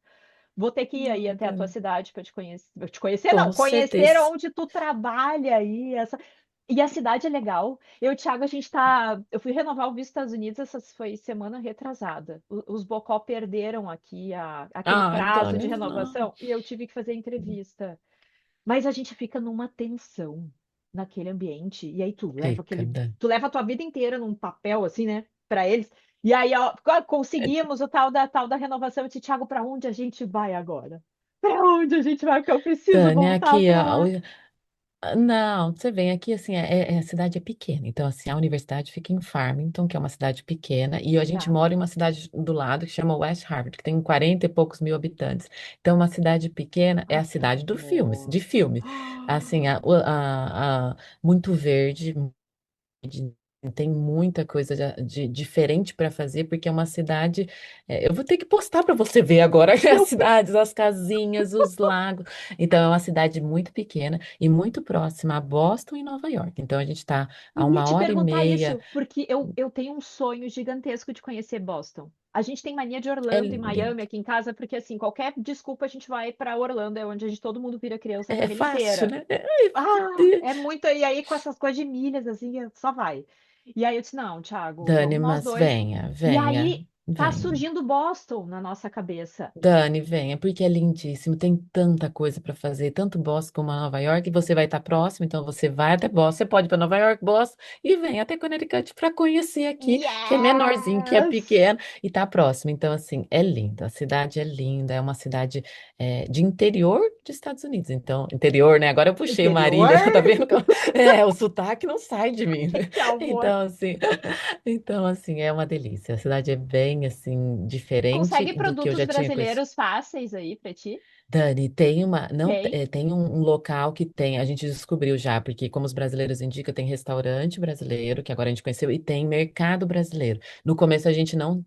Vou ter que ir aí ai, até a tua Dani, cidade para te conhecer. Te conhecer, não, com conhecer certeza. onde tu trabalha aí. E a cidade é legal. Eu e o Thiago, a gente tá. Eu fui renovar o visto dos Estados Unidos, essa foi semana retrasada. Os Bocó perderam aqui aquele Ai, prazo de Dani, não. renovação e eu tive que fazer entrevista. Mas a gente fica numa tensão naquele ambiente. E aí Fica, Dani. tu leva a tua vida inteira num papel assim, né, para eles. E aí, ó, conseguimos o tal da renovação. Eu disse, Thiago, para onde a gente vai agora? Para onde a gente vai? Porque eu preciso Dani, voltar aqui, para ó, lá. não, você vem aqui, assim, a cidade é pequena, então, assim, a universidade fica em Farmington, que é uma cidade pequena, e a gente Tá. mora em uma cidade do lado que chama West Harvard, que tem 40 e poucos mil habitantes. Então, uma cidade pequena é Ai, a que cidade do filme, amor. de filme. Assim, muito verde, de- tem muita coisa de diferente para fazer, porque é uma cidade. Eu vou ter que postar para você ver agora as Eu cidades, as casinhas, os lagos. Então, é uma cidade muito pequena e muito próxima a Boston e Nova York. Então, a gente está a ia uma te hora e perguntar meia. isso, porque eu tenho um sonho gigantesco de conhecer Boston. A gente tem mania de É Orlando e Miami lindo. aqui em casa, porque assim, qualquer desculpa a gente vai para Orlando, é onde todo mundo vira criança a É família fácil, inteira. né? Ah, é muito. E aí, com essas coisas de milhas, assim, só vai. E aí eu disse, não, Thiago, Dani, vamos nós mas dois. venha, E venha, aí tá venha. surgindo Boston na nossa cabeça. Dani, venha, porque é lindíssimo, tem tanta coisa para fazer, tanto Boston como a Nova York, e você vai estar próximo, então você vai até Boston, você pode ir para Nova York, Boston, e vem até Connecticut para conhecer aqui, que é menorzinho, que é Yes! pequeno, e tá próximo. Então, assim, é lindo, a cidade é linda, é uma cidade de interior dos Estados Unidos, então, interior, né? Agora eu puxei o Marília, Interior? tá vendo? O sotaque não sai de mim, né? Que amor! Então, assim, então, assim, é uma delícia, a cidade é bem, assim, diferente Consegue do que eu produtos já tinha conhecido. brasileiros fáceis aí pra ti? Dani, tem uma, não, Tem. tem um local que tem, a gente descobriu já, porque como os brasileiros indicam, tem restaurante brasileiro, que agora a gente conheceu, e tem mercado brasileiro. No começo a gente não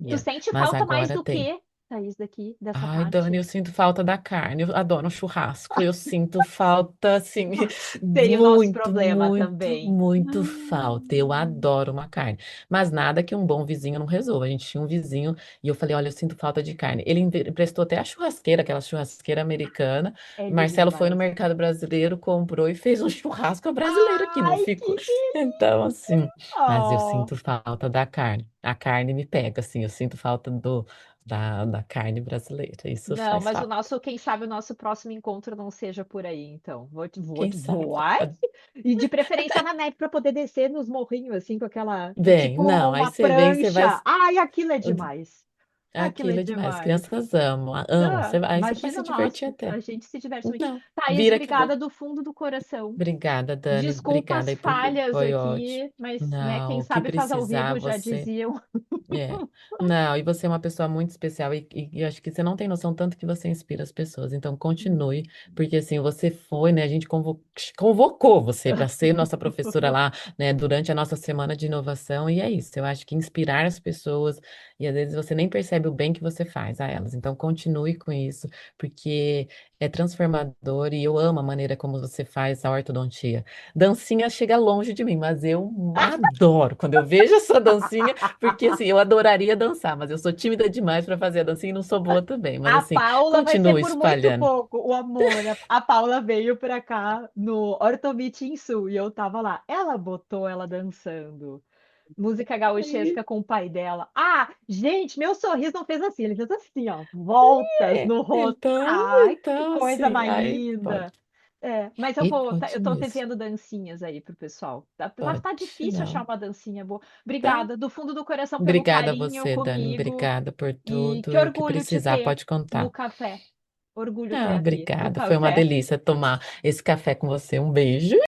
Tu conhecia, sente mas falta mais agora do tem. que, Thaís, daqui, dessa Ai, Dani, parte? eu sinto falta da carne, eu adoro um churrasco, eu sinto falta, assim, Seria o nosso muito, problema muito, também. muito falta. Eu adoro uma carne, mas nada que um bom vizinho não resolva. A gente tinha um vizinho e eu falei, olha, eu sinto falta de carne. Ele emprestou até a churrasqueira, aquela churrasqueira americana. Ele é Marcelo foi no demais. mercado brasileiro, comprou e fez um churrasco brasileiro aqui, não Ai, ficou? que delícia! Então, assim, mas eu Oh. sinto falta da carne. A carne me pega, assim, eu sinto falta da carne brasileira. Isso Não, faz mas falta. quem sabe o nosso próximo encontro não seja por aí, então. Quem sabe? What? E de preferência na neve para poder descer nos morrinhos, assim, com aquela, Bem, tipo não, aí uma você vem, você vai. prancha. Ai, aquilo é demais. Aquilo é Aquilo é demais. As demais. crianças amam, amam. Ah, Aí você vai se imagina nós, divertir até. a gente se diverte muito. Não, Thaís, vira aqui. obrigada do fundo do coração. Obrigada, Dani. Desculpa Obrigada as aí por. falhas Foi ótimo. aqui, mas, né, quem Não, o que sabe faz ao precisar, vivo, já você. diziam. É. Não, e você é uma pessoa muito especial e eu acho que você não tem noção tanto que você inspira as pessoas. Então continue, porque assim, você foi, né? A gente convocou você para ser nossa professora lá, né, durante a nossa semana de inovação, e é isso. Eu acho que inspirar as pessoas, e às vezes você nem percebe o bem que você faz a elas. Então continue com isso, porque é transformador e eu amo a maneira como você faz a ortodontia. Dancinha chega longe de mim, mas eu adoro quando eu vejo a sua dancinha. Porque assim, eu adoraria dançar, mas eu sou tímida demais para fazer a dancinha e não sou boa também. Mas A assim, Paula vai ser continuo por muito espalhando. pouco, o amor. A Paula veio pra cá no Ortomite Sul e eu tava lá. Ela botou ela dançando. Música Aí, gauchesca com o pai dela. Ah, gente, meu sorriso não fez assim, ele fez assim, ó, voltas é, no rosto. então, Ai, que então, coisa assim, mais aí pode. linda. Mas E eu pode tô mesmo. devendo dancinhas aí pro pessoal. Mas Pode, tá difícil achar não. uma dancinha boa. Tá? Obrigada, do fundo do coração, pelo Obrigada a carinho você, Dani. comigo. Obrigada por E tudo. que E o que orgulho te precisar, ter pode no contar. café. Orgulho ter Ah, a Bia no obrigada. Foi uma café. delícia tomar esse café com você. Um beijo.